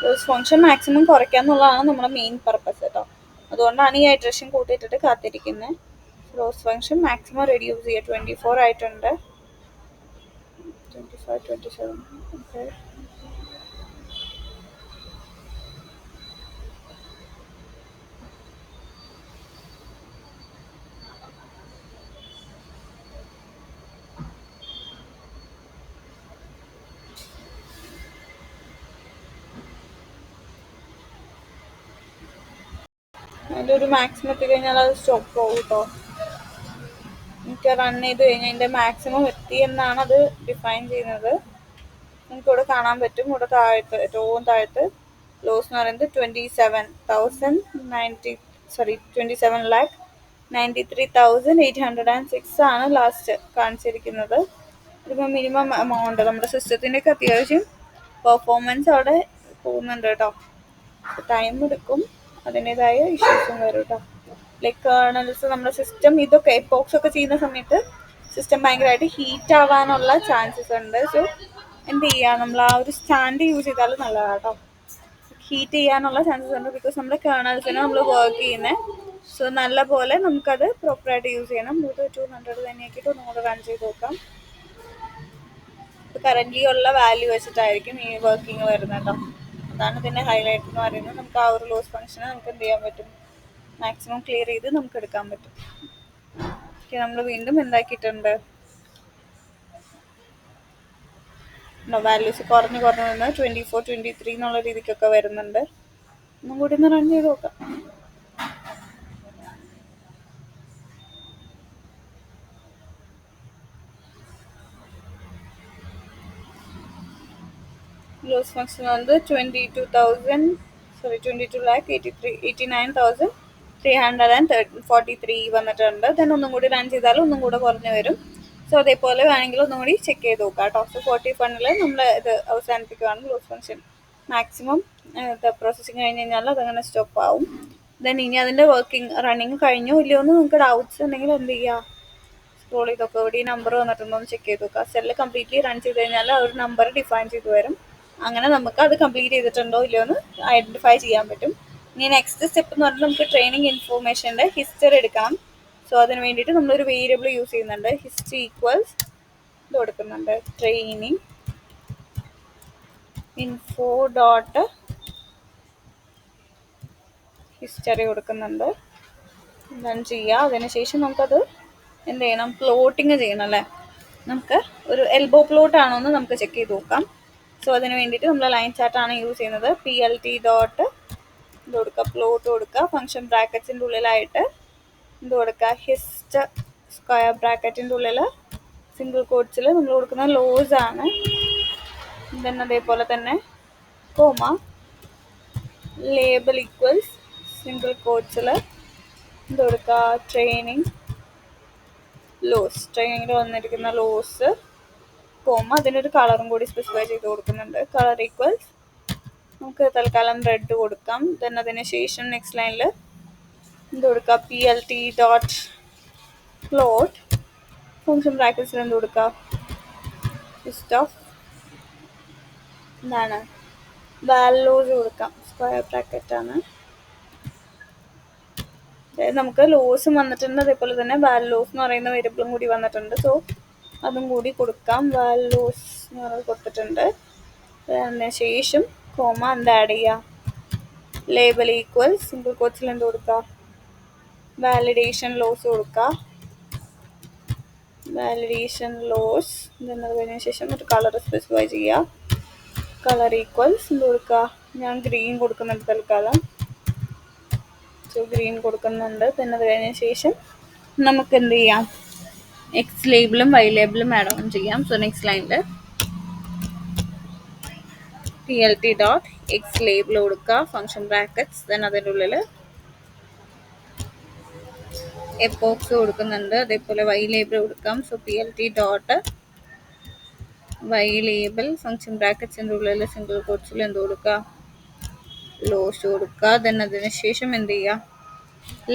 ലോസ് ഫംഗ്ഷൻ മാക്സിമം കുറയ്ക്കുക എന്നുള്ളതാണ് നമ്മുടെ മെയിൻ പർപ്പസ് കേട്ടോ. അതുകൊണ്ടാണ് ഈ ഹൈഡ്രേഷൻ കൂട്ടിയിട്ടിട്ട് കാത്തിരിക്കുന്നത്. ലോസ് ഫംഗ്ഷൻ മാക്സിമം റെഡ്യൂസ് ചെയ്യുക. 24 ആയിട്ടുണ്ട്. 25, 27 ഓക്കെ. അതിൻ്റെ ഒരു മാക്സിമം എത്തിക്കഴിഞ്ഞാൽ അത് സ്റ്റോപ്പ് ആവും കേട്ടോ. എനിക്ക് റൺ ചെയ്ത് കഴിഞ്ഞാൽ അതിൻ്റെ മാക്സിമം എത്തി എന്നാണ് അത് ഡിഫൈൻ ചെയ്യുന്നത്. നിങ്ങൾക്ക് ഇവിടെ കാണാൻ പറ്റും. ഇവിടെ താഴത്ത് ഏറ്റവും താഴത്ത് ലോസ് എന്ന് പറയുന്നത് 27,93,806 ആണ് ലാസ്റ്റ് കാണിച്ചിരിക്കുന്നത്. ഇതിപ്പോൾ മിനിമം എമൗണ്ട് നമ്മുടെ സിസ്റ്റത്തിൻ്റെയൊക്കെ അത്യാവശ്യം പെർഫോമൻസ് അവിടെ പോകുന്നുണ്ട് കേട്ടോ. ടൈം എടുക്കും, അതിൻ്റെതായ ഇഷ്യൂസും വരും കേട്ടോ. ലൈക്ക് കേർണൽസ് നമ്മുടെ സിസ്റ്റം ഇതൊക്കെ എപ്പോക്സ് ഒക്കെ ചെയ്യുന്ന സമയത്ത് സിസ്റ്റം ഭയങ്കരമായിട്ട് ഹീറ്റ് ആവാനുള്ള ചാൻസസ് ഉണ്ട്. സോ എന്ത് ചെയ്യുക, നമ്മൾ ആ ഒരു സ്റ്റാൻഡ് യൂസ് ചെയ്താൽ നല്ലതാണ് കേട്ടോ. ഹീറ്റ് ചെയ്യാനുള്ള ചാൻസസ് ഉണ്ട്, ബിക്കോസ് നമ്മുടെ കേർണൽസിന് നമ്മൾ വർക്ക് ചെയ്യുന്നത്. സോ നല്ല പോലെ നമുക്കത് പ്രോപ്പറായിട്ട് യൂസ് ചെയ്യണം. 200 തന്നെയാക്കിയിട്ട് ഒന്നുകൂടെ റൺ ചെയ്ത് നോക്കാം. ഇപ്പോൾ കറൻ്റ്ലി ഉള്ള വാല്യൂ വെച്ചിട്ടായിരിക്കും ഈ വർക്കിംഗ് വരുന്നത് കേട്ടോ. അതാണ് ഇതിൻ്റെ ഹൈലൈറ്റ് എന്ന് പറയുന്നത്. നമുക്ക് ആ ഒരു ലോസ് ഫംഗ്ഷനെ നമുക്ക് എന്ത് ചെയ്യാൻ പറ്റും, മാക്സിമം ക്ലിയർ ചെയ്ത് നമുക്ക് എടുക്കാൻ പറ്റും. ഓക്കെ, നമ്മൾ വീണ്ടും എന്താക്കിയിട്ടുണ്ട്, വാല്യൂസ് കുറഞ്ഞ് വന്ന് 24, 23 എന്നുള്ള രീതിക്കൊക്കെ വരുന്നുണ്ട്. ഒന്നും കൂടി ഒന്ന് റൺ ചെയ്ത് നോക്കാം. ലോസ് ഫംഗ്ഷൻ வந்து 22,89,343 വന്നിട്ടുണ്ട്. ദെൻ ഒന്നും കൂടി റൺ ചെയ്താൽ ഒന്നും കൂടെ കുറഞ്ഞ് വരും. സോ അതേപോലെ വേണമെങ്കിൽ ഒന്നും കൂടി ചെക്ക് ചെയ്ത് നോക്കാം കേട്ടോ. സോ 41 നമ്മൾ ഇത് അവസാനിപ്പിക്കുകയാണ്. ലോസ് ഫംഗ്ഷൻ മാക്സിമം പ്രോസസ്സിങ് കഴിഞ്ഞ് കഴിഞ്ഞാൽ അതങ്ങനെ സ്റ്റോപ്പ് ആവും. ദെൻ ഇനി അതിൻ്റെ റണ്ണിങ് കഴിഞ്ഞോ ഇല്ലയോ എന്ന് നിങ്ങൾക്ക് ഡൗട്ട്സ് ഉണ്ടെങ്കിൽ എന്ത് ചെയ്യുക, സ്ക്രോൾ ചെയ്തൊക്കെ ഇവിടെ ഈ നമ്പർ വന്നിട്ടുണ്ടോ എന്ന് ചെക്ക് ചെയ്ത് നോക്കുക. സെല്ല് കംപ്ലീറ്റ്ലി റൺ ചെയ്ത് കഴിഞ്ഞാൽ ആ ഒരു നമ്പർ ഡിഫൈൻ ചെയ്ത് വരും. അങ്ങനെ നമുക്ക് അത് കംപ്ലീറ്റ് ചെയ്തിട്ടുണ്ടോ ഇല്ലയോ എന്ന് ഐഡന്റിഫൈ ചെയ്യാൻ പറ്റും. ഇനി നെക്സ്റ്റ് സ്റ്റെപ്പ് എന്ന് പറഞ്ഞാൽ നമുക്ക് ട്രെയിനിങ് ഇൻഫോർമേഷൻ്റെ ഹിസ്റ്ററി എടുക്കാം. സോ അതിന് വേണ്ടിയിട്ട് നമ്മളൊരു വേരിയബിൾ യൂസ് ചെയ്യുന്നുണ്ട്. ഹിസ്റ്ററി ഈക്വൽസ് ഇത് കൊടുക്കുന്നുണ്ട്, ട്രെയിനിങ് ഇൻഫോ ഡോട്ട് ഹിസ്റ്ററി കൊടുക്കുന്നുണ്ട്. റൺ ചെയ്യുക. അതിനുശേഷം നമുക്കത് എന്ത് ചെയ്യണം, പ്ലോട്ടിങ് ചെയ്യണം അല്ലേ. നമുക്ക് ഒരു എൽബോ പ്ലോട്ട് ആണോ എന്ന് നമുക്ക് ചെക്ക് ചെയ്ത് നോക്കാം. സോ അതിന് വേണ്ടിയിട്ട് നമ്മൾ ലൈൻ ചാർട്ടാണ് യൂസ് ചെയ്യുന്നത്. PLT ഡോട്ട് ഇത് കൊടുക്കുക, പ്ലോട്ട് കൊടുക്കുക, ഫംഗ്ഷൻ ബ്രാക്കറ്റ്സിൻ്റെ ഉള്ളിലായിട്ട് ഇത് കൊടുക്കുക, ഹിസ്റ്റ് സ്ക്വയർ ബ്രാക്കറ്റിൻ്റെ ഉള്ളിൽ സിംഗിൾ കോട്ട്സിൽ നമ്മൾ കൊടുക്കുന്ന ലോസ് ആണ്. ദെൻ അതേപോലെ തന്നെ കോമ ലേബൽ ഈക്വൽസ് സിംഗിൾ കോട്ട്സിൽ ഇത് കൊടുക്കുക, ട്രെയിനിങ് ലോസ്, ട്രെയിനിങ്ങിൽ വന്നിരിക്കുന്ന ലോസ് കോമ അതിനൊരു കളറും കൂടി സ്പെസിഫൈ ചെയ്ത് കൊടുക്കുന്നുണ്ട്. കളർ ഈക്വൽസ് നമുക്ക് തൽക്കാലം റെഡ് കൊടുക്കാം. ദെൻ അതിന് ശേഷം നെക്സ്റ്റ് ലൈനിൽ എന്ത് കൊടുക്കുക, PLT ഡോട്ട് പ്ലോട്ട് ഫംഗ്ഷൻ ബ്രാക്കറ്റ്സിൽ എന്ത് കൊടുക്കുക, ലിസ്റ്റ് ഓഫ് എന്താണ് വാല്യൂസ് കൊടുക്കാം, സ്ക്വയർ ബ്രാക്കറ്റ് ആണ്. അതായത് നമുക്ക് ലോസും വന്നിട്ടുണ്ട്, അതേപോലെ തന്നെ വാല്യൂസ് എന്ന് പറയുന്ന വേരിയബിളും കൂടി വന്നിട്ടുണ്ട്. സോ അതും കൂടി കൊടുക്കാം. വാല്യൂസ് എന്ന് പറയുന്നത് കൊടുത്തിട്ടുണ്ട്. അതിന് ശേഷം കോമ എന്ത് ആഡ് ചെയ്യുക, ലേബൽ ഈക്വൽ സിംഗിൾ കോട്ട്സിൽ എന്ത് കൊടുക്കുക, വാലിഡേഷൻ ലോസ് കൊടുക്കുക, വാലിഡേഷൻ ലോസ്. എന്നതിന് ശേഷം ഒരു കളർ സ്പെസിഫൈ ചെയ്യുക, കളർ ഈക്വൽസ് എന്ത് കൊടുക്കുക, ഞാൻ ഗ്രീൻ കൊടുക്കുന്നുണ്ട് തൽക്കാലം. സോ ഗ്രീൻ കൊടുക്കുന്നുണ്ട്. പിന്നെ അത് കഴിഞ്ഞ ശേഷം നമുക്ക് എന്ത് ചെയ്യാം, എക്സ് ലേബിളും വൈ ലേബിളും ആഡ് ഓൺ ചെയ്യാം. സോ നെക്സ്റ്റ് ലൈനിൽ PLT ഡോട്ട് എക്സ് ലേബിൾ കൊടുക്കുക, ഫംഗ്ഷൻ ബ്രാക്കറ്റ്സ്. ദെൻ അതിൻ്റെ ഉള്ളിൽ എപ്പോക്സ് കൊടുക്കുന്നുണ്ട്, അതേപോലെ വൈ ലേബിൾ കൊടുക്കാം. So PLT dot y label function ബ്രാക്കറ്റ്സിൻ്റെ ഉള്ളിൽ സിംഗിൾ കോട്ട്സിൽ എന്ത് കൊടുക്കുക, ലോസ് കൊടുക്കുക. ദെൻ അതിന് ശേഷം എന്ത് ചെയ്യുക,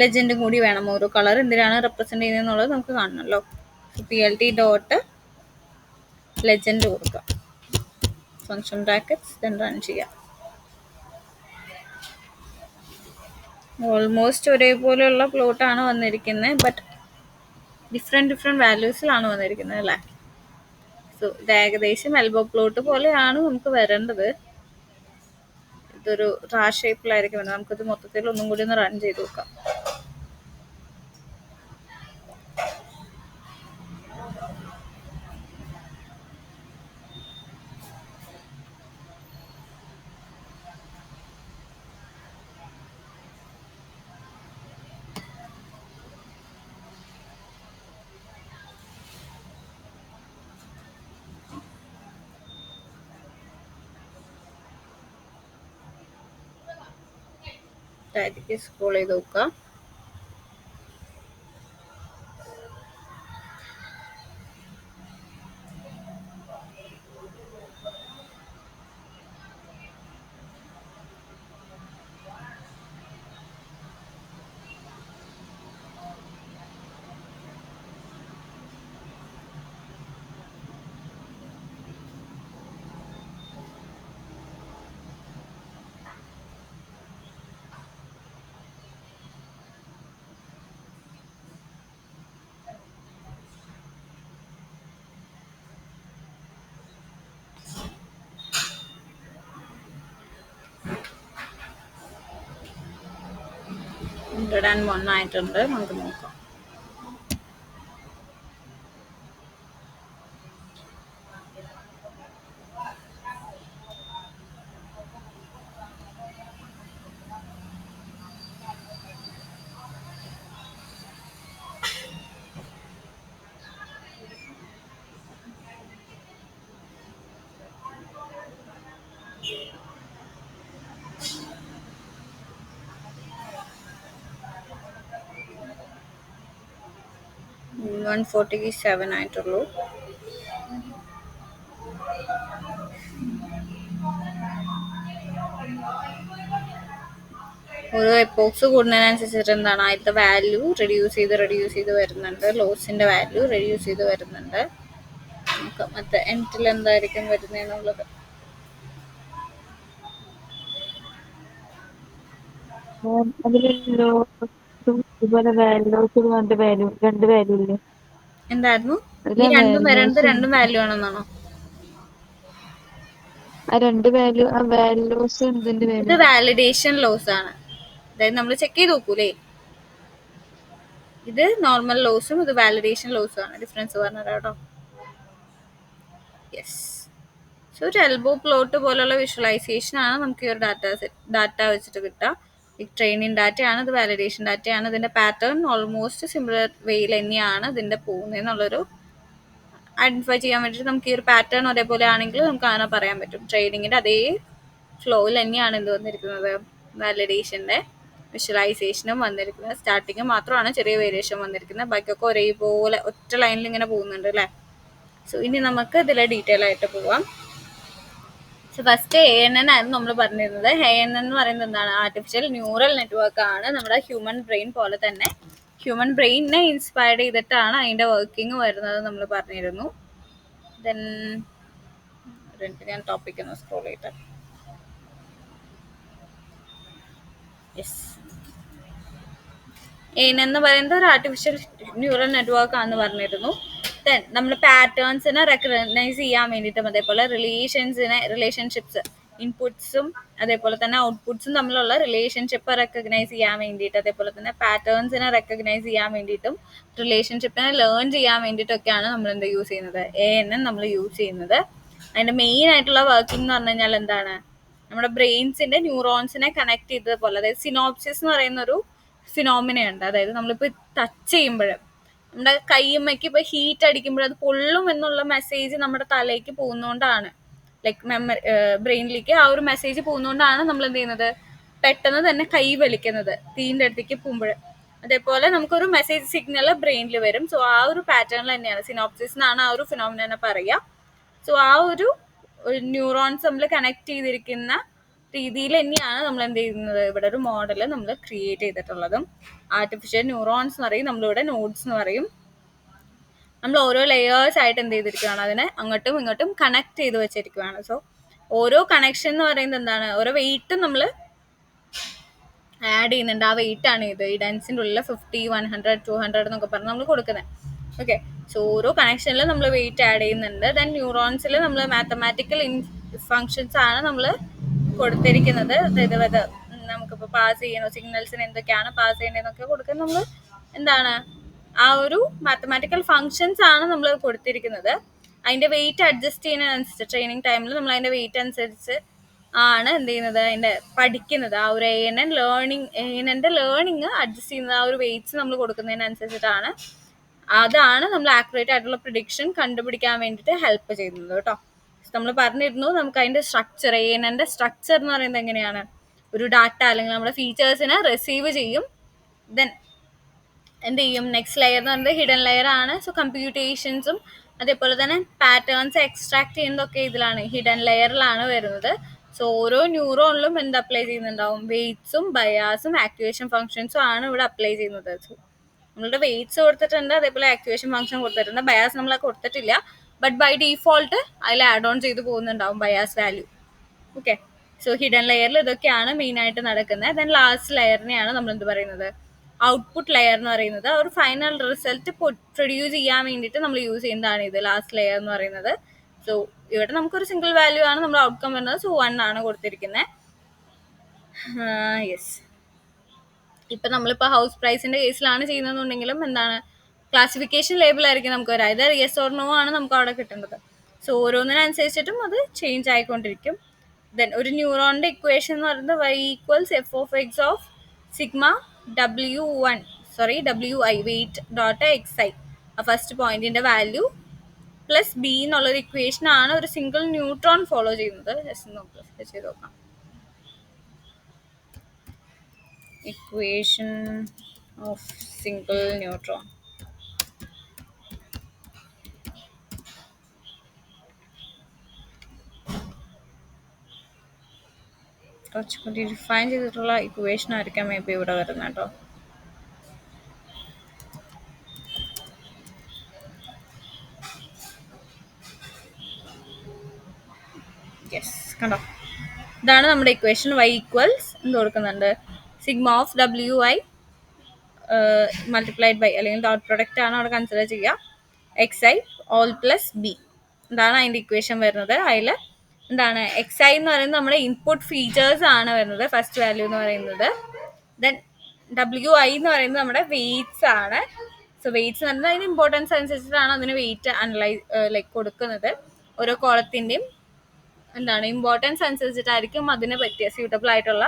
ലെജൻഡും കൂടി വേണം. ഓരോ കളർ എന്തിനാണ് റെപ്രസെൻ്റ് ചെയ്യുന്നത് എന്നുള്ളത് നമുക്ക് കാണണമല്ലോ. PLT ഡോട്ട് ലെജൻഡ് കൊടുക്കുക, ഫംഗ്ഷൻ ബ്രാക്കറ്റ്സ്, ദെൻ റൺ ചെയ്യാം. ഓൾമോസ്റ്റ് ഒരേപോലെയുള്ള പ്ലോട്ടാണ് വന്നിരിക്കുന്നത്, ബട്ട് ഡിഫറെൻറ്റ് വാല്യൂസിലാണ് വന്നിരിക്കുന്നത് അല്ലേ. സോ ഇത് ഏകദേശം എൽബോ പ്ലോട്ട് പോലെയാണ് നമുക്ക് വരേണ്ടത്. ഇതൊരു റാ ഷേപ്പിലായിരിക്കും വരുന്നത്. നമുക്കിത് മൊത്തത്തിൽ ഒന്നും കൂടി ഒന്ന് റൺ ചെയ്ത് നോക്കാം. താഴത്തേക്ക് സ്ക്രോൾ ചെയ്ത് നോക്കുക. $101 ആയിട്ടുണ്ട്. നമുക്ക് നോക്കാം. $147 ആയിട്ടുള്ളൂ. ഓരോ എപ്പോക്സ് കൂടുന്നതിനനുസരിച്ചിട്ട് എന്താണ് ആദ്യത്തെ വാല്യൂ റെഡ്യൂസ് ചെയ്ത് വരുന്നുണ്ട്. ലോസിൻ്റെ വാല്യൂ റെഡ്യൂസ് ചെയ്ത് വരുന്നുണ്ട്. നമുക്ക് മറ്റേ എൻഡിൽ എന്തായിരിക്കും വരുന്നതെന്നുള്ളത് അതില് ലോസും ഇതുപോലെ വാല്യൂസും രണ്ട് വാല്യൂ ഇല്ലേ? എന്തായിരുന്നു ഈ അതിലാ രണ്ടും വരുന്നത്? വാല്യൂസ് രണ്ടും വാല്യൂ ആണെന്നാണോ? ആ രണ്ട് വാല്യൂ, ആ വാല്യൂസ് എന്തിന്റെ ഇത് വാല്യൂ? വാലിഡേഷൻ ലോസ് ആണ്. അതായത് നമ്മൾ ചെക്ക് ചെയ്ത് നോക്കൂലേ, ഇത് നോർമൽ ലോസും ഇത് വാലിഡേഷൻ ലോസും ആണ്. ഡിഫറൻസ് പറഞ്ഞത് കേട്ടോ. യെസ്. സോ ഒരു എൽബോ പ്ലോട്ട് പോലുള്ള വിഷ്വലൈസേഷൻ ആണ് നമുക്ക് ഈ ഒരു ഡാറ്റ വെച്ചിട്ട് കിട്ടുക. ഈ ട്രെയിനിങ് ഡാറ്റയാണ്, ഇത് വാലിഡേഷൻ ഡാറ്റയാണ്. ഇതിന്റെ പാറ്റേൺ ഓൾമോസ്റ്റ് സിമിലർ വേയിൽ തന്നെയാണ് ഇതിന്റെ പോകുന്നതെന്നുള്ളൊരു ഐഡന്റിഫൈ ചെയ്യാൻ വേണ്ടിയിട്ട് നമുക്ക് ഈ ഒരു പാറ്റേൺ ഒരേപോലെ ആണെങ്കിൽ നമുക്ക് അങ്ങനെ പറയാൻ പറ്റും. ട്രെയിനിങ്ങിന്റെ അതേ ഫ്ലോയിൽ തന്നെയാണ് എന്ത് വന്നിരിക്കുന്നത്, വാലിഡേഷന്റെ വിഷ്വലൈസേഷനും വന്നിരിക്കുന്നത്. സ്റ്റാർട്ടിങ് മാത്രമാണ് ചെറിയ വേരിയേഷൻ വന്നിരിക്കുന്നത്, ബാക്കിയൊക്കെ ഒരേപോലെ ഒറ്റ ലൈനിൽ ഇങ്ങനെ പോകുന്നുണ്ട് അല്ലേ. സോ ഇനി നമുക്ക് ഇതിലെ ഡീറ്റെയിൽ ആയിട്ട് പോവാം. സോ ഫസ്റ്റ് ANN ആയിരുന്നു നമ്മൾ പറഞ്ഞിരുന്നത്. ANN എന്ന് പറയുന്നത് എന്താണ്? ആർട്ടിഫിഷ്യൽ ന്യൂറൽ നെറ്റ്വർക്ക് ആണ്. നമ്മുടെ ഹ്യൂമൻ ബ്രെയിൻ പോലെ തന്നെ ഹ്യൂമൻ ബ്രെയിനിനെ ഇൻസ്പയർഡ് ചെയ്തിട്ടാണ് അതിന്റെ വർക്കിംഗ് വരുന്നത് നമ്മൾ പറഞ്ഞിരുന്നു. ദെൻ ഞാൻ ടോപ്പിക് ഒന്ന് സ്ക്രോൾ ചെയ്തിട്ട്, യെസ്, എന്ന് പറയുന്നത് ഒരു ആർട്ടിഫിഷ്യൽ ന്യൂറൽ നെറ്റ്വർക്ക് ആണെന്ന് പറഞ്ഞിരുന്നു. ദെൻ നമ്മൾ പാറ്റേൺസിനെ റെക്കഗ്നൈസ് ചെയ്യാൻ വേണ്ടിയിട്ടും അതേപോലെ റിലേഷൻഷിപ്സ്, ഇൻപുട്സും അതേപോലെ തന്നെ ഔട്ട്പുട്സും തമ്മിലുള്ള റിലേഷൻഷിപ്പ് റെക്കഗ്നൈസ് ചെയ്യാൻ വേണ്ടിയിട്ട്, അതേപോലെ തന്നെ പാറ്റേൺസിനെ റെക്കഗ്നൈസ് ചെയ്യാൻ വേണ്ടിയിട്ടും റിലേഷൻഷിപ്പിനെ ലേൺ ചെയ്യാൻ വേണ്ടിയിട്ടൊക്കെയാണ് നമ്മൾ എന്ത് യൂസ് ചെയ്യുന്നത്, ANN നമ്മൾ യൂസ് ചെയ്യുന്നത്. അതിന്റെ മെയിൻ ആയിട്ടുള്ള വർക്കിംഗ് എന്ന് പറഞ്ഞു കഴിഞ്ഞാൽ എന്താണ്, നമ്മുടെ ബ്രെയിൻസിന്റെ ന്യൂറോൺസിനെ കണക്ട് ചെയ്തതുപോലെ, അതായത് സിനോപ്സിസ് എന്ന് പറയുന്ന ഒരു ഫിനോമിനയുണ്ട്. അതായത് നമ്മളിപ്പോ ടച്ച് ചെയ്യുമ്പോൾ നമ്മുടെ കൈയ്യുമ്മയ്ക്ക് ഇപ്പൊ ഹീറ്റ് അടിക്കുമ്പോൾ അത് പൊള്ളും എന്നുള്ള മെസ്സേജ് നമ്മുടെ തലയ്ക്ക് പോകുന്നതുകൊണ്ടാണ്, ലൈക്ക് ബ്രെയിനിലേക്ക് ആ ഒരു മെസ്സേജ് പോകുന്നതുകൊണ്ടാണ് നമ്മൾ എന്ത് ചെയ്യുന്നത്, പെട്ടെന്ന് തന്നെ കൈ വലിക്കുന്നത് തീന്റെ അടുത്തേക്ക് പോകുമ്പോൾ. അതേപോലെ നമുക്കൊരു മെസ്സേജ് സിഗ്നൽ ബ്രെയിനിൽ വരും. സോ ആ ഒരു പാറ്റേണിൽ തന്നെയാണ് സിനോപ്സിസ് എന്നാണ് ആ ഒരു ഫിനോമിനെ പറയുക. സോ ആ ഒരു ന്യൂറോൺസ് നമ്മൾ കണക്ട് ചെയ്തിരിക്കുന്ന രീതിയിൽ തന്നെയാണ് നമ്മൾ എന്ത് ചെയ്യുന്നത്, ഇവിടെ ഒരു മോഡൽ നമ്മൾ ക്രിയേറ്റ് ചെയ്തിട്ടുള്ളതും. ആർട്ടിഫിഷ്യൽ ന്യൂറോൺസ് എന്ന് പറയും, നമ്മളിവിടെ നോഡ്സ് എന്ന് പറയും. നമ്മൾ ഓരോ ലെയേഴ്സ് ആയിട്ട് എന്ത് ചെയ്തിരിക്കുകയാണ്, അതിനെ അങ്ങോട്ടും ഇങ്ങോട്ടും കണക്ട് ചെയ്ത് വെച്ചിരിക്കുകയാണ്. സോ ഓരോ കണക്ഷൻ എന്ന് പറയുന്നത് എന്താണ്, ഓരോ വെയിറ്റും നമ്മൾ ആഡ് ചെയ്യുന്നുണ്ട്. ആ വെയിറ്റ് ആണ് ഇത് ഈ ഡെൻസിൻ്റെ ഉള്ളിൽ 50, 100, 200 എന്നൊക്കെ പറഞ്ഞ് നമ്മൾ കൊടുക്കുന്നത്. ഓക്കെ. സോ ഓരോ കണക്ഷനിലും നമ്മൾ വെയിറ്റ് ആഡ് ചെയ്യുന്നുണ്ട്. ദെൻ ന്യൂറോൺസിൽ നമ്മൾ മാത്തമാറ്റിക്കൽ ഫങ്ഷൻസ് ആണ് നമ്മൾ കൊടുത്തിരിക്കുന്നത്. അതായത് നമുക്കിപ്പോൾ പാസ് ചെയ്യണോ, സിഗ്നൽസിന് എന്തൊക്കെയാണ് പാസ് ചെയ്യേണ്ടതെന്നൊക്കെ കൊടുക്കുന്നത് നമ്മൾ എന്താണ്, ആ ഒരു മാത്തമാറ്റിക്കൽ ഫങ്ഷൻസ് ആണ് നമ്മൾ കൊടുത്തിരിക്കുന്നത്. അതിന്റെ വെയിറ്റ് അഡ്ജസ്റ്റ് ചെയ്യുന്നതനുസരിച്ച് ട്രെയിനിങ് ടൈമിൽ നമ്മൾ അതിന്റെ വെയിറ്റ് അനുസരിച്ച് ആണ് എന്ത് ചെയ്യുന്നത്, അതിന്റെ പഠിക്കുന്നത്. ആ ഒരു ANNന്റെ ലേണിംഗ് അഡ്ജസ്റ്റ് ചെയ്യുന്നത് ആ ഒരു വെയിറ്റ്സ് നമ്മൾ കൊടുക്കുന്നതിനനുസരിച്ചിട്ടാണ്. അതാണ് നമ്മൾ ആക്യുറേറ്റ് ആയിട്ടുള്ള പ്രിഡിക്ഷൻ കണ്ടുപിടിക്കാൻ വേണ്ടിയിട്ട് ഹെൽപ്പ് ചെയ്യുന്നത് കേട്ടോ. നമ്മൾ പറഞ്ഞിരുന്നു നമുക്ക് അതിന്റെ സ്ട്രക്ചർ, ANNന്റെ സ്ട്രക്ചർ എന്ന് പറയുന്നത് എങ്ങനെയാണ്, ഒരു ഡാറ്റ അല്ലെങ്കിൽ നമ്മുടെ ഫീച്ചേഴ്സിനെ റിസീവ് ചെയ്യും. ദെൻ എന്ത് ചെയ്യും, നെക്സ്റ്റ് ലെയർ എന്ന് പറയുന്നത് ഹിഡൻ ലെയർ ആണ്. സോ കമ്പ്യൂട്ടേഷൻസും അതേപോലെ തന്നെ പാറ്റേൺസ് എക്സ്ട്രാക്ട് ചെയ്യുന്നതൊക്കെ ഇതിലാണ്, ഹിഡൻ ലെയറിലാണ് വരുന്നത്. സോ ഓരോ ന്യൂറോണിലും എന്ത് അപ്ലൈ ചെയ്യുന്നുണ്ടാവും, വെയിറ്റ്സും ബയാസും ആക്ടിവേഷൻ ഫംഗ്ഷൻസും ആണ് ഇവിടെ അപ്ലൈ ചെയ്യുന്നത്. സോ നമ്മളുടെ വെയിറ്റ്സ് കൊടുത്തിട്ടുണ്ട്, അതേപോലെ ആക്ടിവേഷൻ ഫംഗ്ഷൻ കൊടുത്തിട്ടുണ്ട്. ബയാസ് നമ്മൾ കൊടുത്തിട്ടില്ല, ബട്ട് ബൈ ഡീഫോൾട്ട് അതിൽ ആഡ് ഓൺ ചെയ്ത് പോകുന്നുണ്ടാവും bias value. Okay. So hidden ലെയറിൽ ഇതൊക്കെയാണ് മെയിൻ ആയിട്ട് നടക്കുന്നത്. ദെൻ ലാസ്റ്റ് ലെയറിനെയാണ് നമ്മൾ എന്ത് പറയുന്നത്, ഔട്ട്പുട്ട് ലെയർ എന്ന് പറയുന്നത്. ഒരു ഫൈനൽ റിസൾട്ട് പ്രൊഡ്യൂസ് ചെയ്യാൻ വേണ്ടിയിട്ട് നമ്മൾ യൂസ് ചെയ്യുന്നതാണ് ഇത് ലാസ്റ്റ് ലെയർ എന്ന് പറയുന്നത്. സോ ഇവിടെ നമുക്കൊരു സിംഗിൾ വാല്യൂ ആണ് നമ്മൾ ഔട്ട്കം വരുന്നത്. സോ 1 ആണ് കൊടുത്തിരിക്കുന്നത്. യെസ്. ഇപ്പൊ നമ്മളിപ്പോ ഹൗസ് പ്രൈസിന്റെ കേസിലാണ് ചെയ്യുന്നതെന്നുണ്ടെങ്കിലും എന്താണ്, ക്ലാസിഫിക്കേഷൻ ലേബിൾ ആയിരിക്കും നമുക്ക് വരാം. ഇത് യെസ് ഓർ നോ ആണ് നമുക്ക് അവിടെ കിട്ടേണ്ടത്. സോ ഓരോന്നിനനുസരിച്ചിട്ടും അത് ചേഞ്ച് ആയിക്കൊണ്ടിരിക്കും. ദെൻ ഒരു ന്യൂറോണിന്റെ ഇക്വേഷൻ എന്ന് പറയുന്നത് y=f(x) of sigma wi weight dot xi, first പോയിന്റിന്റെ വാല്യൂ പ്ലസ് ബി എന്നുള്ളൊരു ഇക്വേഷൻ ആണ് ഒരു സിംഗിൾ ന്യൂട്രോൺ ഫോളോ ചെയ്യുന്നത്. ജസ്റ്റ് ചെയ്ത് നോക്കാം. Equation of single neutron. കുറച്ചുകൂടി ഡിഫൈൻ ചെയ്തിട്ടുള്ള ഇക്വേഷൻ ആയിരിക്കാം മേ ബി ഇവിടെ വരുന്നത് കേട്ടോ. യെസ്, കണ്ടോ, ഇതാണ് നമ്മുടെ ഇക്വേഷൻ. y= എന്ത് കൊടുക്കുന്നുണ്ട്, സിഗ്മ ഓഫ് ഡബ്ല്യു ഐ മൾട്ടിപ്ലൈഡ് ബൈ അല്ലെങ്കിൽ ഡോട്ട് പ്രൊഡക്റ്റ് ആണ് അവിടെ കൺസിഡർ ചെയ്യുക x i all plus b. ഇതാണ് അതിൻ്റെ ഇക്വേഷൻ വരുന്നത്. അതിൽ എന്താണ് എക്സ് ഐ എന്ന് പറയുന്നത് നമ്മുടെ ഇൻപുട്ട് ഫീച്ചേഴ്സ് ആണ് വരുന്നത്, ഫസ്റ്റ് വാല്യൂ എന്ന് പറയുന്നത്. ദെൻ ഡബ്ല്യു ഐ എന്ന് പറയുന്നത് നമ്മുടെ വെയ്റ്റ്സ് ആണ്. സോ വെയ്റ്റ്സ് എന്ന് പറഞ്ഞാൽ അതിന് ഇമ്പോർട്ടൻസ് അനുസരിച്ചിട്ടാണ് അതിന് വെയിറ്റ് ലൈക്ക് കൊടുക്കുന്നത്. ഓരോ കോളത്തിൻ്റെയും എന്താണ് ഇമ്പോർട്ടൻസ് അനുസരിച്ചിട്ടായിരിക്കും അതിന് പറ്റിയ സ്യൂട്ടബിൾ ആയിട്ടുള്ള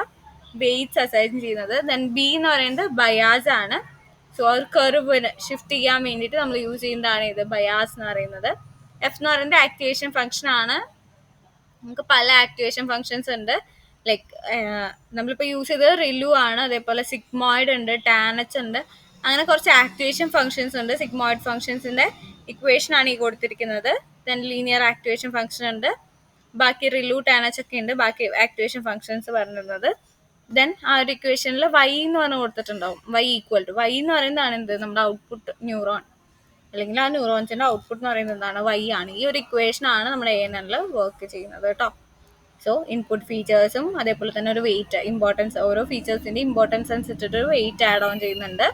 വെയ്റ്റ്സ് അസൈൻ ചെയ്യുന്നത്. ദെൻ ബി എന്ന് പറയുന്നത് ബയാസ് ആണ്. സോ ഒരു കർവിന് ഷിഫ്റ്റ് ചെയ്യാൻ വേണ്ടിയിട്ട് നമ്മൾ യൂസ് ചെയ്യുന്നതാണ് ഇത് ബയാസ് എന്ന് പറയുന്നത്. എഫ് എന്ന് പറയുന്നത് ആക്ടിവേഷൻ ഫംഗ്ഷൻ ആണ്. നമുക്ക് പല ആക്ടിവേഷൻ ഫംഗ്ഷൻസ് ഉണ്ട്. ലൈക്ക് നമ്മളിപ്പോൾ യൂസ് ചെയ്തത് റിലു ആണ്, അതേപോലെ സിഗ്മോയിഡ് ഉണ്ട്, ടാനച്ച് ഉണ്ട്, അങ്ങനെ കുറച്ച് ആക്ടിവേഷൻ ഫംഗ്ഷൻസ് ഉണ്ട്. സിഗ്മോയിഡ് ഫംഗ്ഷൻസിന്റെ ഇക്വേഷൻ ആണ് ഈ കൊടുത്തിരിക്കുന്നത്. ദെൻ ലീനിയർ ആക്ടിവേഷൻ ഫംഗ്ഷൻ ഉണ്ട്, ബാക്കി റിലു ടാനച്ച് ഒക്കെ ഉണ്ട്, ബാക്കി ആക്ടിവേഷൻ ഫംഗ്ഷൻസ് പറഞ്ഞിരുന്നത്. ദെൻ ആ ഒരു ഇക്വേഷനിൽ വൈ എന്ന് പറഞ്ഞ് കൊടുത്തിട്ടുണ്ടാവും. വൈ ഈക്വൽ ടു വൈ എന്ന് പറയുന്നതാണ് എന്ത് നമ്മുടെ ഔട്ട്പുട്ട് ന്യൂറോൺ, അല്ലെങ്കിൽ ആ ന്യൂറോൺസിന്റെ ഔട്ട്പുട്ട് എന്ന് പറയുന്നത് എന്താണ് വൈ ആണ്. ഈ ഒരു ഇക്വേഷൻ ആണ് നമ്മുടെ ANNൽ വർക്ക് ചെയ്യുന്നത് കേട്ടോ. സോ ഇൻപുട്ട് ഫീച്ചേഴ്സും അതേപോലെ തന്നെ ഒരു വെയിറ്റ് ഇമ്പോർട്ടൻസ്, ഓരോ ഫീച്ചേഴ്സിന്റെ ഇമ്പോർട്ടൻസ് അനുസരിച്ചിട്ട് ഒരു വെയിറ്റ് ആഡ് ഓൺ ചെയ്യുന്നുണ്ട്.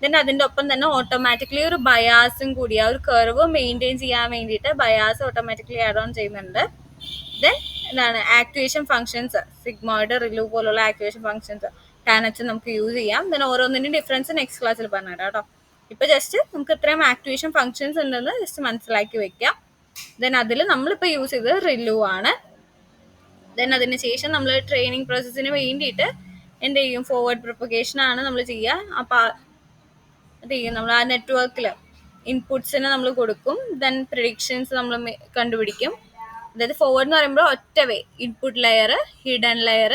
ദെൻ അതിൻ്റെ ഒപ്പം തന്നെ ഓട്ടോമാറ്റിക്കലി ഒരു ബയാസും കൂടി, ആ ഒരു കർവ് മെയിൻറ്റെയിൻ ചെയ്യാൻ വേണ്ടിയിട്ട് ബയാസ് ഓട്ടോമാറ്റിക്കലി ആഡ് ഓൺ ചെയ്യുന്നുണ്ട്. ദെൻ എന്താണ് ആക്ടിവേഷൻ ഫംഗ്ഷൻസ്, സിഗ്മോയിഡ് റിലു പോലുള്ള ആക്ടിവേഷൻ ഫംഗ്ഷൻസ് ടാനച്ച് നമുക്ക് യൂസ് ചെയ്യാം. ദെൻ ഓരോന്നിൻ്റെയും ഡിഫറൻസ് നെക്സ്റ്റ് ക്ലാസ്സിൽ പറഞ്ഞുതരാം കേട്ടോ. ഇപ്പൊ ജസ്റ്റ് നമുക്ക് ഇത്രയും ആക്ടിവേഷൻ ഫംഗ്ഷൻസ് ഉണ്ടെന്ന് ജസ്റ്റ് മനസ്സിലാക്കി വെക്കാം. ദെൻ അതിൽ നമ്മളിപ്പോൾ യൂസ് ചെയ്തത് റിലു ആണ്. ദെൻ അതിന് ശേഷം നമ്മൾ ട്രെയിനിങ് പ്രോസസ്സിന് വേണ്ടിയിട്ട് എന്ത് ചെയ്യും, ഫോർവേഡ് പ്രൊപ്പഗേഷൻ ആണ് നമ്മൾ ചെയ്യുക. അപ്പോൾ അത് ചെയ്യും നമ്മൾ ആ നെറ്റ്വർക്കിൽ ഇൻപുട്സിന് നമ്മൾ കൊടുക്കും. ദെൻ പ്രിഡിക്ഷൻസ് നമ്മൾ കണ്ടുപിടിക്കും. അതായത് ഫോർവേഡ് എന്ന് പറയുമ്പോൾ ഒറ്റ വേ, ഇൻപുട്ട് ലെയർ, ഹിഡൻ ലെയർ,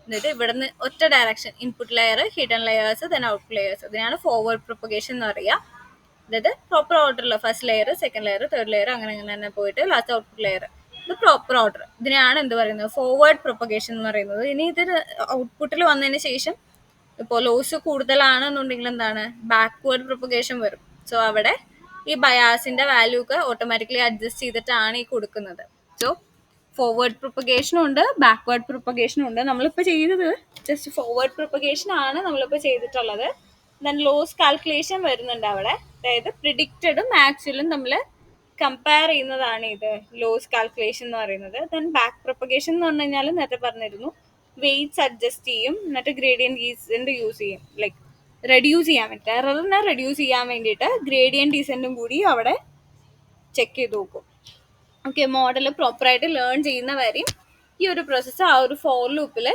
എന്നിട്ട് ഇവിടുന്ന് ഒറ്റ direction, input layer, hidden layers, then output layers. അതിനാണ് ഫോർവേഡ് പ്രൊപ്പഗേഷൻ എന്ന് പറയുക. അതായത് പ്രോപ്പർ ഓർഡറിൽ first layer, second layer, third layer, അങ്ങനെ അങ്ങനെ തന്നെ പോയിട്ട് ലാസ്റ്റ് ഔട്ട്പുട്ട് ലെയർ. ഇത് പ്രോപ്പർ ഓർഡർ. ഇതിനെയാണ് എന്ത് പറയുന്നത്, ഫോർവേഡ് പ്രൊപ്പഗേഷൻ എന്ന് പറയുന്നത്. ഇനി ഇത് ഔട്ട്പുട്ടിൽ വന്നതിന് ശേഷം ഇപ്പോൾ ലോസ് കൂടുതലാണെന്നുണ്ടെങ്കിൽ എന്താണ് ബാക്ക്വേർഡ് പ്രൊപ്പഗേഷൻ വരും. സോ അവിടെ ഈ ബയാസിന്റെ വാല്യൂ ഒക്കെ ഓട്ടോമാറ്റിക്കലി അഡ്ജസ്റ്റ് ചെയ്തിട്ടാണ് ഈ കൊടുക്കുന്നത്. സോ ഫോർവേഡ് പ്രൊപ്പഗേഷനും ഉണ്ട്, ബാക്ക്വേർഡ് പ്രൊപ്പഗേഷനും ഉണ്ട്. നമ്മളിപ്പോൾ ചെയ്തത് ജസ്റ്റ് ഫോർവേഡ് പ്രൊപ്പഗേഷൻ ആണ് നമ്മളിപ്പോൾ ചെയ്തിട്ടുള്ളത്. ദെൻ ലോസ് കാൽക്കുലേഷൻ വരുന്നുണ്ട് അവിടെ, അതായത് പ്രിഡിക്റ്റഡും ആക്ച്വലും നമ്മൾ കമ്പയർ ചെയ്യുന്നതാണ് ഇത് ലോസ് കാൽക്കുലേഷൻ എന്ന് പറയുന്നത്. ദെൻ ബാക്ക് പ്രൊപ്പഗേഷൻ എന്ന് പറഞ്ഞു കഴിഞ്ഞാൽ നേരത്തെ പറഞ്ഞിരുന്നു, വെയ്റ്റ്സ് അഡ്ജസ്റ്റ് ചെയ്യും, എന്നിട്ട് ഗ്രേഡിയൻറ്റ് ഡീസെൻറ്റ് യൂസ് ചെയ്യും, ലൈക്ക് റെഡ്യൂസ് ചെയ്യാൻ വേണ്ടിയിട്ട്, എററിനെ റെഡ്യൂസ് ചെയ്യാൻ വേണ്ടിയിട്ട് ഗ്രേഡിയൻറ്റ് ഡീസെൻറ്റും കൂടി അവിടെ ചെക്ക് ചെയ്ത് നോക്കും. ഓക്കെ, മോഡൽ പ്രോപ്പറായിട്ട് ലേൺ ചെയ്യുന്ന വരെയും ഈ ഒരു പ്രോസസ്സ് ആ ഒരു ഫോർ ലൂപ്പിൽ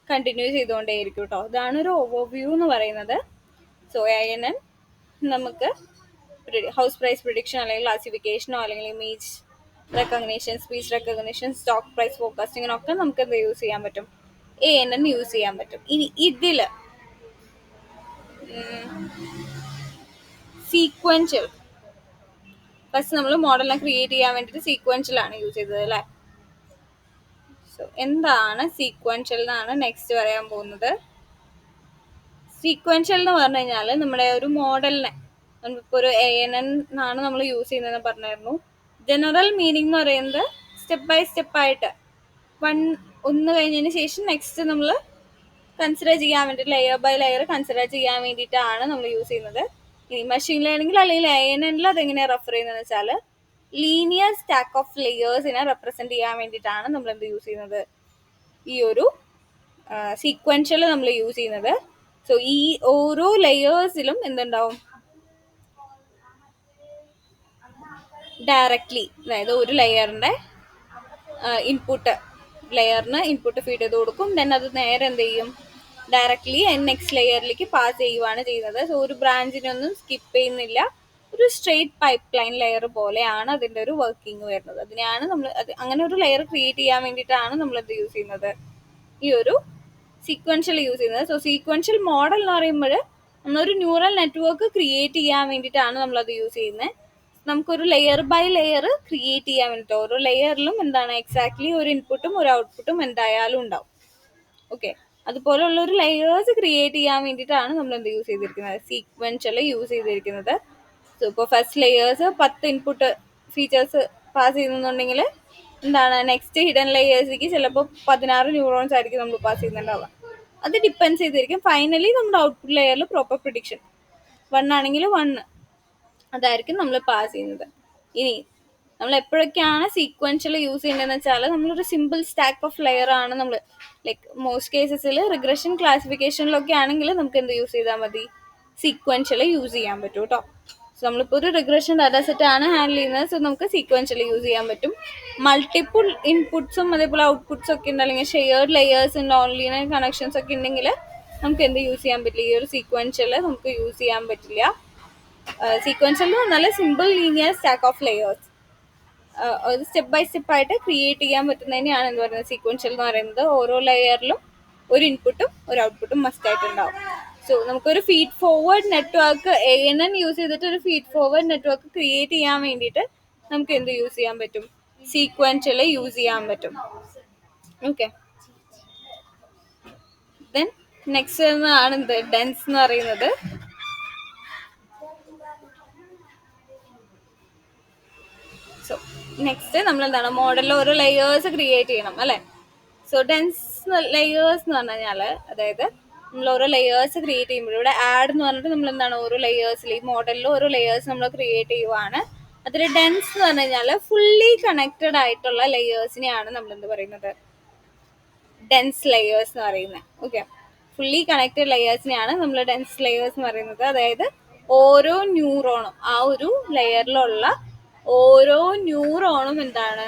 കണ്ടിന്യൂ ചെയ്തുകൊണ്ടേയിരിക്കും കേട്ടോ. ഇതാണ് ഒരു ഓവർവ്യൂ എന്ന് പറയുന്നത്. സോ ANN നമുക്ക് ഹൗസ് പ്രൈസ് പ്രിഡിക്ഷൻ അല്ലെങ്കിൽ ക്ലാസിഫിക്കേഷനോ അല്ലെങ്കിൽ image recognition, speech recognition, stock price ഫോർകാസ്റ്റിങ്ങിനൊക്കെ നമുക്ക് എന്ത് യൂസ് ചെയ്യാൻ പറ്റും, ANN യൂസ് ചെയ്യാൻ പറ്റും. ഇനി ഇതിൽ സീക്വൻഷ്യൽ, ഫസ്റ്റ് നമ്മൾ മോഡലിനെ ക്രിയേറ്റ് ചെയ്യാൻ വേണ്ടിയിട്ട് സീക്വൻഷ്യലാണ് യൂസ് ചെയ്തത് അല്ലേ. സോ എന്താണ് സീക്വൻഷ്യൽ എന്നാണ് നെക്സ്റ്റ് പറയാൻ പോകുന്നത്. സീക്വൻഷ്യൽ എന്ന് പറഞ്ഞു കഴിഞ്ഞാൽ നമ്മുടെ ഒരു മോഡലിനെ, നമ്മളിപ്പോൾ ഒരു ANN ആണ് നമ്മൾ യൂസ് ചെയ്യുന്നതെന്ന് പറഞ്ഞായിരുന്നു. ജനറൽ മീനിങ് എന്ന് പറയുന്നത് സ്റ്റെപ്പ് ബൈ സ്റ്റെപ്പായിട്ട് ഒന്ന് കഴിഞ്ഞതിന് ശേഷം നെക്സ്റ്റ് നമ്മൾ കൺസിഡർ ചെയ്യാൻ വേണ്ടിയിട്ട് ലെയർ ബൈ ലെയർ കൺസിഡർ ചെയ്യാൻ വേണ്ടിയിട്ടാണ് നമ്മൾ യൂസ് ചെയ്യുന്നത്. ഇനി മെഷീൻ ലേണിംഗിൽ അല്ലെങ്കിൽ ANNൽ അതെങ്ങനെയാണ് റെഫർ ചെയ്യുന്നതെന്ന് വെച്ചാൽ ലീനിയർ സ്റ്റാക്ക് ഓഫ് ലെയേഴ്സിനെ റെപ്രസെൻറ്റ് ചെയ്യാൻ വേണ്ടിയിട്ടാണ് നമ്മൾ എന്ത് യൂസ് ചെയ്യുന്നത്, ഈ ഒരു സീക്വൻഷ്യൽ നമ്മൾ യൂസ് ചെയ്യുന്നത്. സോ ഈ ഓരോ ലെയേഴ്സിലും എന്തുണ്ടാവും, ഡയറക്ട്ലി, അതായത് ഒരു ലെയറിൻ്റെ ലെയറിന് ഇൻപുട്ട് ഫീഡ് ചെയ്ത് കൊടുക്കും. ദെൻ അത് നേരെ എന്ത് ചെയ്യും, ഡയറക്ട്ലി നെക്സ്റ്റ് ലെയറിലേക്ക് പാസ് ചെയ്യുവാണ് ചെയ്യുന്നത്. സോ ഒരു ബ്രാഞ്ചിനൊന്നും സ്കിപ്പ് ചെയ്യുന്നില്ല, ഒരു സ്ട്രെയിറ്റ് പൈപ്പ് ലൈൻ ലെയർ പോലെയാണ് അതിൻ്റെ ഒരു വർക്കിംഗ് വരുന്നത്. അതിനെയാണ് നമ്മൾ അങ്ങനെ ഒരു ലെയർ ക്രിയേറ്റ് ചെയ്യാൻ വേണ്ടിയിട്ടാണ് നമ്മൾ എന്ത് യൂസ് ചെയ്യുന്നത്, ഈ ഒരു സീക്വൻഷ്യൽ യൂസ് ചെയ്യുന്നത്. സോ സീക്വൻഷ്യൽ മോഡൽ എന്ന് പറയുമ്പോൾ നമ്മളൊരു ന്യൂറൽ നെറ്റ്വർക്ക് ക്രിയേറ്റ് ചെയ്യാൻ വേണ്ടിയിട്ടാണ് നമ്മളത് യൂസ് ചെയ്യുന്നത്. നമുക്കൊരു ലെയർ ബൈ ലെയർ ക്രിയേറ്റ് ചെയ്യാൻ വേണ്ടിയിട്ട് ഓരോ ലെയറിലും എന്താണ് എക്സാക്ട്ലി ഒരു ഇൻപുട്ടും ഒരു ഔട്ട്പുട്ടും എന്തായാലും ഉണ്ടാവും. ഓക്കെ, അതുപോലുള്ള ഒരു ലെയേഴ്സ് ക്രിയേറ്റ് ചെയ്യാൻ വേണ്ടിയിട്ടാണ് നമ്മൾ എന്ത് യൂസ് ചെയ്തിരിക്കുന്നത്, സീക്വൻഷ്യൽ യൂസ് ചെയ്തിരിക്കുന്നത്. സോ ഇപ്പോൾ first layers 10 input features pass ചെയ്യുന്നുണ്ടെങ്കിൽ എന്താണ് നെക്സ്റ്റ് ഹിഡൻ ലെയേഴ്സിലേക്ക് ചിലപ്പോൾ 16 ന്യൂറോൺസ് ആയിരിക്കും നമ്മൾ പാസ് ചെയ്യുന്നുണ്ടാവുക. അത് ഡിപ്പെൻസ് ചെയ്തിരിക്കും. ഫൈനലി നമ്മുടെ ഔട്ട്പുട്ട് ലെയറിൽ പ്രോപ്പർ പ്രിഡിക്ഷൻ 1 ആണെങ്കിൽ 1 അതായിരിക്കും നമ്മൾ പാസ് ചെയ്യുന്നത്. ഇനി നമ്മൾ എപ്പോഴൊക്കെയാണ് സീക്വൻഷ്യൽ യൂസ് ചെയ്യുന്നതെന്ന് വെച്ചാൽ നമ്മളൊരു സിമ്പിൾ സ്റ്റാക്ക് ഓഫ് ലെയർ ആണ് നമ്മൾ ലൈക്ക് മോസ്റ്റ് കേസസിൽ റിഗ്രഷൻ ക്ലാസിഫിക്കേഷനിലൊക്കെ ആണെങ്കിൽ നമുക്ക് എന്ത് യൂസ് ചെയ്താൽ മതി, സീക്വൻഷ്യൽ യൂസ് ചെയ്യാൻ പറ്റും കേട്ടോ. സോ നമ്മളിപ്പോൾ ഒരു റിഗ്രഷൻ ഡാറ്റാ സെറ്റ് ആണ് ഹാൻഡിൽ ചെയ്യുന്നത്. സോ നമുക്ക് സീക്വൻഷ്യൽ യൂസ് ചെയ്യാൻ പറ്റും. മൾട്ടിപ്പിൾ ഇൻപുട്സും അതേപോലെ ഔട്ട്പുട്ട്സും ഒക്കെ ഉണ്ട്, അല്ലെങ്കിൽ shared layers non linear connections ഒക്കെ ഉണ്ടെങ്കിൽ നമുക്ക് എന്ത് യൂസ് ചെയ്യാൻ പറ്റില്ല, ഈ ഒരു സീക്വൻഷ്യൽ നമുക്ക് യൂസ് ചെയ്യാൻ പറ്റില്ല. സീക്വൻഷ്യൽ എന്ന് പറഞ്ഞാൽ simple linear stack of layers ഒരു സ്റ്റെപ്പ് ബൈ സ്റ്റെപ്പ് ആയിട്ട് ക്രിയേറ്റ് ചെയ്യാൻ പറ്റുന്നതിനെയാണ് എന്ന് പറയുന്നത് സീക്വൻഷ്യൽ എന്ന് പറയുന്നത്. ഓരോ ലെയറിലും ഒരു ഇൻപുട്ടും ഒരു ഔട്ട്പുട്ടും മസ്റ്റ് ആയിട്ടുണ്ടാവും. സോ നമുക്കൊരു feed forward network ANN use ചെയ്തിട്ട് ഒരു ഫീഡ് ഫോർവേഡ് നെറ്റ്വർക്ക് ക്രിയേറ്റ് ചെയ്യാൻ വേണ്ടിയിട്ട് നമുക്ക് എന്ത് യൂസ് ചെയ്യാൻ പറ്റും, സീക്വൻഷ്യൽ യൂസ് ചെയ്യാൻ പറ്റും. ഓക്കെ, ദെൻ നെക്സ്റ്റ് ആണ് എന്ത്, ഡെൻസ് എന്ന് പറയുന്നത്. സോ നെക്സ്റ്റ് നമ്മൾ എന്താണ്, മോഡലിൽ ഓരോ ലെയേഴ്സ് ക്രിയേറ്റ് ചെയ്യണം അല്ലേ. സോ ഡെൻസ് ലെയേഴ്സ് എന്ന് പറഞ്ഞു കഴിഞ്ഞാൽ അതായത് നമ്മൾ ഓരോ ലെയേഴ്സ് ക്രിയേറ്റ് ചെയ്യുമ്പോൾ ഇവിടെ ആഡ് എന്ന് പറഞ്ഞിട്ട് നമ്മൾ എന്താണ് ഓരോ ലെയേഴ്സിൽ ഈ മോഡലിൽ ഓരോ ലെയേഴ്സ് നമ്മൾ ക്രിയേറ്റ് ചെയ്യുവാണ്. അതിൽ ഡെൻസ് എന്ന് പറഞ്ഞു കഴിഞ്ഞാൽ ഫുള്ളി കണക്റ്റഡ് ആയിട്ടുള്ള ലെയേഴ്സിനെയാണ് നമ്മൾ എന്ത് പറയുന്നത്, ഡെൻസ് ലെയേഴ്സ് എന്ന് പറയുന്നത്. ഓക്കെ, ഫുള്ളി കണക്റ്റഡ് ലെയേഴ്സിനെയാണ് നമ്മൾ ഡെൻസ് ലെയേഴ്സ് എന്ന് പറയുന്നത്. അതായത് ഓരോ ന്യൂറോണും ആ ഒരു ലെയറിലുള്ള ഓരോ ന്യൂറോണും എന്താണ്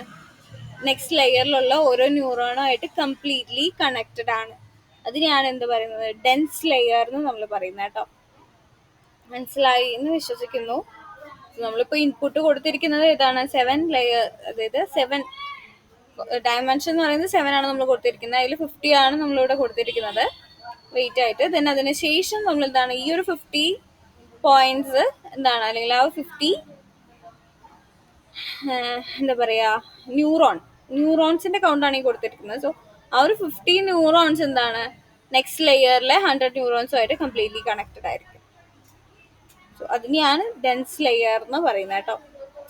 നെക്സ്റ്റ് ലെയറിലുള്ള ഓരോ ന്യൂറോണുമായിട്ട് കംപ്ലീറ്റ്ലി കണക്റ്റഡ് ആണ്. അതിനെയാണ് എന്ത് പറയുന്നത്, ഡെൻസ് ലെയർ എന്ന് നമ്മൾ പറയുന്നത് കേട്ടോ. മനസ്സിലായി എന്ന് വിശ്വസിക്കുന്നു. നമ്മളിപ്പോൾ ഇൻപുട്ട് കൊടുത്തിരിക്കുന്നത് ഏതാണ്, 7 ലെയർ, അതായത് 7 ഡയമെൻഷൻ എന്ന് പറയുന്നത് 7 ആണ് നമ്മൾ കൊടുത്തിരിക്കുന്നത്. അതിൽ 50 ആണ് നമ്മളിവിടെ കൊടുത്തിരിക്കുന്നത് വെയിറ്റ് ആയിട്ട്. ദെൻ അതിന് ശേഷം നമ്മൾ എന്താണ് ഈ ഒരു 50 പോയിന്റ്സ് എന്താണ്, അല്ലെങ്കിൽ ആ 50 എന്താ പറയുക ന്യൂറോൺസിന്റെ കൗണ്ടാണ് ഈ കൊടുത്തിരിക്കുന്നത്. സോ ആ ഒരു 50 ന്യൂറോൺസ് എന്താണ് നെക്സ്റ്റ് ലെയറിലെ 100 ന്യൂറോൺസുമായിട്ട് കംപ്ലീറ്റ്ലി കണക്റ്റഡ് ആയിരിക്കും. സോ അതിനെയാണ് ഡെൻസ് ലെയർ എന്ന് പറയുന്നത് കേട്ടോ.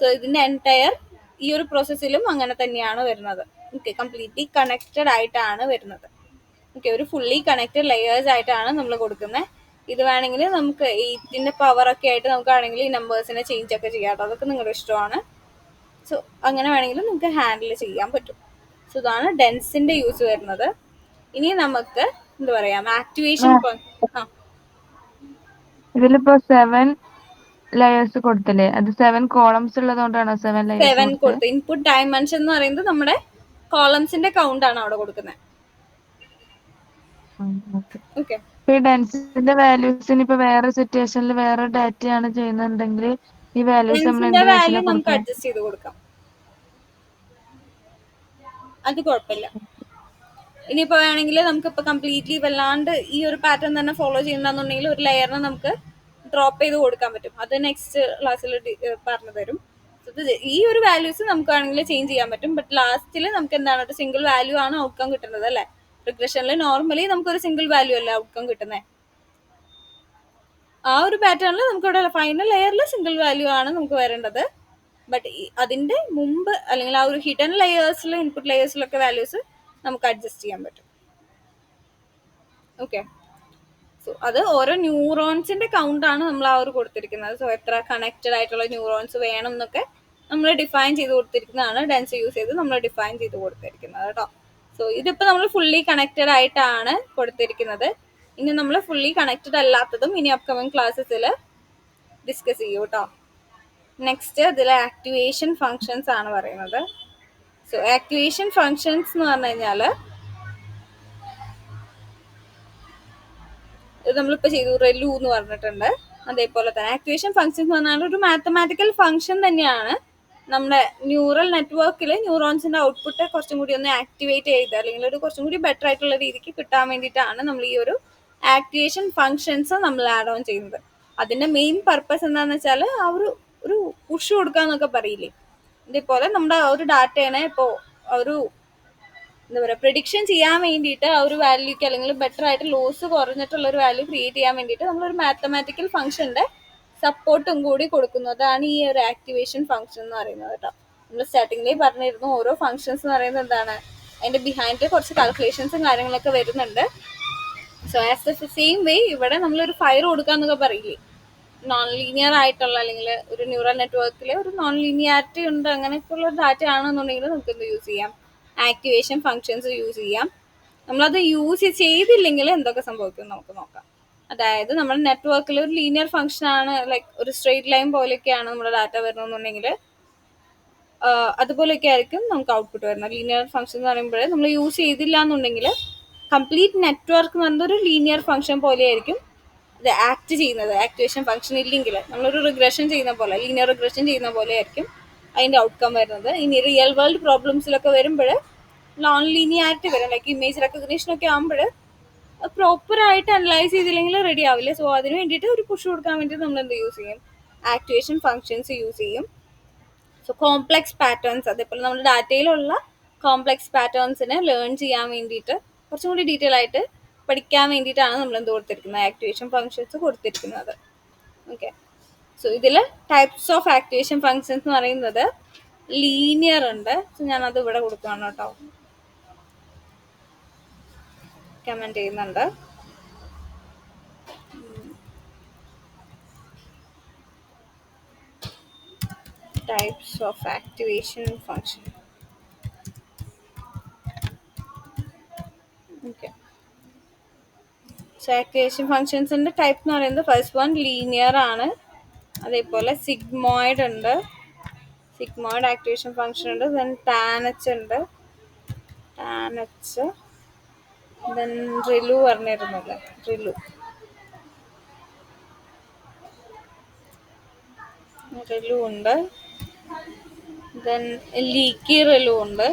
സോ ഇതിന്റെ എൻറ്റയർ ഈ ഒരു പ്രോസസ്സിലും അങ്ങനെ തന്നെയാണ് വരുന്നത്. ഓക്കെ, കംപ്ലീറ്റ്ലി കണക്റ്റഡ് ആയിട്ടാണ് വരുന്നത്. ഓക്കെ, ഒരു ഫുള്ളി കണക്റ്റഡ് ലെയേഴ്സ് ആയിട്ടാണ് നമ്മൾ കൊടുക്കുന്നത്. ഇത് വേണമെങ്കിൽ നമുക്ക് 8ന്റെ പവറൊക്കെ ആയിട്ട് നമുക്കാണെങ്കിൽ ഈ നമ്പേഴ്സിനെ ചേഞ്ച് ഒക്കെ ചെയ്യാം കേട്ടോ. അതൊക്കെ നിങ്ങളുടെ ഇഷ്ടമാണ്. സോ അങ്ങനെ വേണമെങ്കിലും നമുക്ക് ഹാൻഡിൽ ചെയ്യാൻ പറ്റും. സോ ഇതാണ് ഡെൻസിന്റെ യൂസ് വരുന്നത്. ഇനി നമുക്ക് എന്താ പറയാ ആക്ടിവേഷൻ. ഇതിലിപ്പോ 7 ലെയേഴ്സ് കൊടുത്തില്ലേ, അത് 7 കോളംസ് ഉള്ളതുകൊണ്ടാണോ 7 ലെയേഴ്സ് കൊടുത്തത്? ഇൻപുട്ട് ഡയമെൻഷൻ എന്ന് പറയുന്നത് നമ്മുടെ കോളംസിന്റെ കൗണ്ട് ആണ് അവിടെ കൊടുക്കുന്നത്. ഓക്കെ, ഈ ഡെൻസിന്റെ വാല്യൂസിന് ഇപ്പൊ വേറെ സിറ്റുവേഷനിൽ വേറെ ഡാറ്റയാണ് ചെയ്യുന്നുണ്ടെങ്കിൽ ഈ വാല്യൂസ് നമ്മൾ എന്ത് വാല്യൂ നമുക്ക് അഡ്ജസ്റ്റ് ചെയ്ത് കൊടുക്കാം, അത് കുഴപ്പമില്ല. ഇനിയിപ്പോ വേണമെങ്കിൽ നമുക്കിപ്പോൾ കംപ്ലീറ്റ്ലി വല്ലാണ്ട് ഈ ഒരു പാറ്റേൺ തന്നെ ഫോളോ ചെയ്യണമെന്നുണ്ടെങ്കിൽ ഒരു ലെയറിനെ നമുക്ക് ഡ്രോപ്പ് ചെയ്ത് കൊടുക്കാൻ പറ്റും. അത് നെക്സ്റ്റ് ക്ലാസ്സിൽ പറഞ്ഞു തരും. ഈ ഒരു വാല്യൂസ് നമുക്ക് വേണമെങ്കിൽ ചേഞ്ച് ചെയ്യാൻ പറ്റും. ബട്ട് ലാസ്റ്റിൽ നമുക്ക് എന്താണ് ഒരു സിംഗിൾ വാല്യൂ ആണ് ഔട്ട്കം കിട്ടുന്നത് അല്ലേ. റിഗ്രഷനിൽ നോർമലി നമുക്കൊരു സിംഗിൾ വാല്യൂ അല്ല ഔട്ട്കം കിട്ടുന്നത്. ആ ഒരു പാറ്റേണിൽ നമുക്കിവിടെ ഫൈനൽ ലെയറിൽ സിംഗിൾ വാല്യൂ ആണ് നമുക്ക് വരേണ്ടത്. ബട്ട് അതിന്റെ മുമ്പ് അല്ലെങ്കിൽ ആ ഒരു ഹിഡൻ ലെയേഴ്സിൽ ഇൻപുട്ട് ലെയേഴ്സിലൊക്കെ വാല്യൂസ് നമുക്ക് അഡ്ജസ്റ്റ് ചെയ്യാൻ പറ്റും. ഓക്കെ, സോ അത് ഓരോ ന്യൂറോൺസിന്റെ കൗണ്ട് ആണ് നമ്മൾ ആ ഒരു കൊടുത്തിരിക്കുന്നത്. സോ എത്ര കണക്റ്റഡ് ആയിട്ടുള്ള ന്യൂറോൺസ് വേണം എന്നൊക്കെ നമ്മൾ ഡിഫൈൻ ചെയ്ത് കൊടുത്തിരിക്കുന്നതാണ്. ഡെൻസ് യൂസ് ചെയ്ത് നമ്മൾ ഡിഫൈൻ ചെയ്ത് കൊടുത്തിരിക്കുന്നത് കേട്ടോ. സോ ഇതിപ്പോൾ നമ്മൾ ഫുള്ളി കണക്റ്റഡ് ആയിട്ടാണ് കൊടുത്തിരിക്കുന്നത്. ഇനി നമ്മൾ ഫുള്ളി കണക്റ്റഡ് അല്ലാത്തതും ഇനി അപ്കമിങ് ക്ലാസ്സസിൽ ഡിസ്കസ് ചെയ്യൂ കേട്ടോ. നെക്സ്റ്റ് ഇതിലെ ആക്ടിവേഷൻ ഫങ്ഷൻസ് ആണ് പറയുന്നത്. സോ ആക്ടിവേഷൻ ഫങ്ഷൻസ് എന്ന് പറഞ്ഞു കഴിഞ്ഞാൽ നമ്മളിപ്പോൾ ചെയ്തു റെലു എന്ന് പറഞ്ഞിട്ടുണ്ട്. അതേപോലെ തന്നെ ആക്ടിവേഷൻ ഫങ്ഷൻസ് എന്ന് പറഞ്ഞാൽ ഒരു മാത്തമാറ്റിക്കൽ ഫങ്ഷൻ തന്നെയാണ്. നമ്മുടെ ന്യൂറൽ നെറ്റ്വർക്കിൽ ന്യൂറോൺസിന്റെ ഔട്ട്പുട്ട് കുറച്ചും കൂടി ഒന്ന് ആക്ടിവേറ്റ് ചെയ്ത് അല്ലെങ്കിൽ ഒരു കുറച്ചും കൂടി ബെറ്റർ ആയിട്ടുള്ള രീതിക്ക് കിട്ടാൻ വേണ്ടിയിട്ടാണ് നമ്മൾ ഈ ഒരു ആക്ടിവേഷൻ ഫങ്ഷൻസ് നമ്മൾ ആഡ് ഓൺ ചെയ്യുന്നത്. അതിന്റെ മെയിൻ പർപ്പസ് എന്താണെന്ന് വെച്ചാൽ ആ ഒരു പുഷ് കൊടുക്കാന്നൊക്കെ പറയില്ലേ, ഇതേപോലെ നമ്മുടെ ഒരു ഡാറ്റേനെ ഇപ്പോൾ ഒരു എന്താ പറയുക പ്രിഡിക്ഷൻ ചെയ്യാൻ വേണ്ടിയിട്ട് ആ ഒരു വാല്യൂക്ക് അല്ലെങ്കിൽ ബെറ്റർ ആയിട്ട് ലോസ് കുറഞ്ഞിട്ടുള്ള ഒരു വാല്യൂ ക്രിയേറ്റ് ചെയ്യാൻ വേണ്ടിയിട്ട് നമ്മളൊരു മാത്തമാറ്റിക്കൽ ഫംഗ്ഷന്റെ സപ്പോർട്ടും കൂടി കൊടുക്കുന്നതാണ് ഈ ഒരു ആക്ടിവേഷൻ ഫംഗ്ഷൻ എന്ന് പറയുന്നത് കേട്ടോ. നമ്മൾ സ്റ്റാർട്ടിങ്ങിലേ പറഞ്ഞിരുന്നു ഓരോ ഫംഗ്ഷൻസ് എന്ന് പറയുന്നത് എന്താണ് അതിന്റെ ബിഹൈൻഡിൽ കുറച്ച് കാൽക്കുലേഷൻസും കാര്യങ്ങളൊക്കെ വരുന്നുണ്ട്. So as the same way ഇവിടെ നമ്മളൊരു ഫയർ കൊടുക്കാന്നൊക്കെ പറയില്ലേ, നോൺ ലീനിയർ ആയിട്ടുള്ള അല്ലെങ്കിൽ ഒരു ന്യൂറൽ നെറ്റ്വർക്കിൽ ഒരു നോൺ ലീനിയാരിറ്റി ഉണ്ട് അങ്ങനെയൊക്കെയുള്ള ഡാറ്റ ആണെന്നുണ്ടെങ്കിൽ നമുക്ക് എന്ത് യൂസ് ചെയ്യാം, ആക്ടിവേഷൻ ഫങ്ഷൻസ് യൂസ് ചെയ്യാം. നമ്മളത് യൂസ് ചെയ്തില്ലെങ്കിൽ എന്തൊക്കെ സംഭവിക്കും നമുക്ക് നോക്കാം. അതായത് നമ്മുടെ നെറ്റ്വർക്കിൽ ഒരു ലീനിയർ ഫംഗ്ഷൻ ആണ്, ലൈക്ക് ഒരു സ്ട്രെയിറ്റ് ലൈൻ പോലെയൊക്കെയാണ് നമ്മുടെ ഡാറ്റ വരണമെന്നുണ്ടെങ്കിൽ അതുപോലെയൊക്കെ ആയിരിക്കും നമുക്ക് ഔട്ട്പുട്ട് വരുന്നത്. ലീനിയർ ഫംഗ്ഷൻ എന്ന് പറയുമ്പോൾ നമ്മൾ യൂസ് ചെയ്തില്ല എന്നുണ്ടെങ്കിൽ കംപ്ലീറ്റ് നെറ്റ്വർക്ക് എന്ന് പറയുന്നത് ഒരു ലീനിയർ ഫംഗ്ഷൻ പോലെയായിരിക്കും ഇത് ആക്ട് ചെയ്യുന്നത്. ആക്ടിവേഷൻ ഫംഗ്ഷൻ ഇല്ലെങ്കിൽ നമ്മളൊരു റിഗ്രഷൻ ചെയ്യുന്ന പോലെ, ലീനിയർ റിഗ്രഷൻ ചെയ്യുന്ന പോലെ ആയിരിക്കും അതിൻ്റെ ഔട്ട്കം വരുന്നത്. ഇനി റിയൽ വേൾഡ് പ്രോബ്ലംസിലൊക്കെ വരുമ്പോൾ നോൺ ലീനിയാരിറ്റി വരും, ലൈക്ക് ഇമേജ് റെക്കഗ്നീഷൻ ഒക്കെ ആകുമ്പോൾ പ്രോപ്പറായിട്ട് അനലൈസ് ചെയ്തില്ലെങ്കിൽ റെഡി ആവില്ല. സോ അതിന് വേണ്ടിയിട്ട് ഒരു പുഷ് കൊടുക്കാൻ വേണ്ടിയിട്ട് നമ്മൾ എന്ത് യൂസ് ചെയ്യും, ആക്ടിവേഷൻ ഫംഗ്ഷൻസ് യൂസ് ചെയ്യും. സോ കോംപ്ലെക്സ് പാറ്റേൺസ്, അതേപോലെ നമ്മുടെ ഡാറ്റയിലുള്ള കോംപ്ലെക്സ് പാറ്റേൺസിനെ ലേൺ ചെയ്യാൻ വേണ്ടിയിട്ട് കുറച്ചും കൂടി ഡീറ്റെയിൽ ആയിട്ട് പഠിക്കാൻ വേണ്ടിയിട്ടാണ് നമ്മൾ എന്ത് കൊടുത്തിരിക്കുന്നത്, ആക്ടിവേഷൻ ഫംഗ്ഷൻസ് കൊടുത്തിരിക്കുന്നത്. ഓക്കെ, സോ ഇതിൽ ടൈപ്സ് ഓഫ് ആക്ടിവേഷൻ ഫംഗ്ഷൻസ് എന്ന് പറയുന്നത് ലീനിയർ ഉണ്ട്. സോ ഞാനത് ഇവിടെ കൊടുക്കുകയാണ് കേട്ടോ, കമൻറ്റ് ചെയ്യുന്നുണ്ട്. Types of activation function. Okay, so activation ഫംഗ്ഷൻസിൻ്റെ ടൈപ്പ് എന്ന് പറയുന്നത് ഫസ്റ്റ് വൺ ലീനിയർ ആണ്. അതേപോലെ സിഗ്മോയിഡ് ഉണ്ട്, സിഗ്മോയിഡ് ആക്ടിവേഷൻ ഫംഗ്ഷൻ ഉണ്ട്. ദെൻ ടാനച്ച് ഉണ്ട്, ടാനച്ച്. ദെൻ റിലു പറഞ്ഞിരുന്നല്ലേ, റിലു റിലു ഉണ്ട്. ദെൻ ലീക്കി റിലു ഉണ്ട്,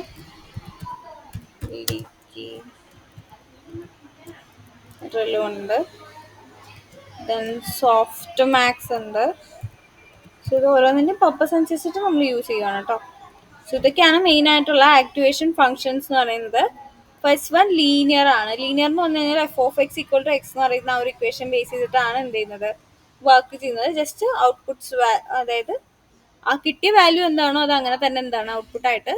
ലീക്കി റിലു ഉണ്ട്. ദെൻ സോഫ്റ്റ് മാക്സ് ഉണ്ട്. സോ ഇത് ഓരോന്നിൻ്റെ പർപ്പസ് അനുസരിച്ചിട്ട് നമ്മൾ യൂസ് ചെയ്യുകയാണ് കേട്ടോ. സോ ഇതൊക്കെയാണ് മെയിൻ ആയിട്ടുള്ള ആക്ടിവേഷൻ ഫംഗ്ഷൻസ് എന്ന് പറയുന്നത്. ഫസ്റ്റ് വൺ ലീനിയർ ആണ്. ലീനിയർ എന്ന് പറഞ്ഞു കഴിഞ്ഞാൽ f(x) = x എന്ന് പറയുന്ന ആ ഒരു ഇക്വേഷൻ ബേസ് ചെയ്തിട്ടാണ് എന്ത് ചെയ്യുന്നത്, വർക്ക് ചെയ്യുന്നത്. ജസ്റ്റ് ഔട്ട്പുട്ട്സ്, അതായത് ആ കിട്ടിയ വാല്യൂ എന്താണോ അത് അങ്ങനെ തന്നെ എന്താണ് ഔട്ട്പുട്ടായിട്ട്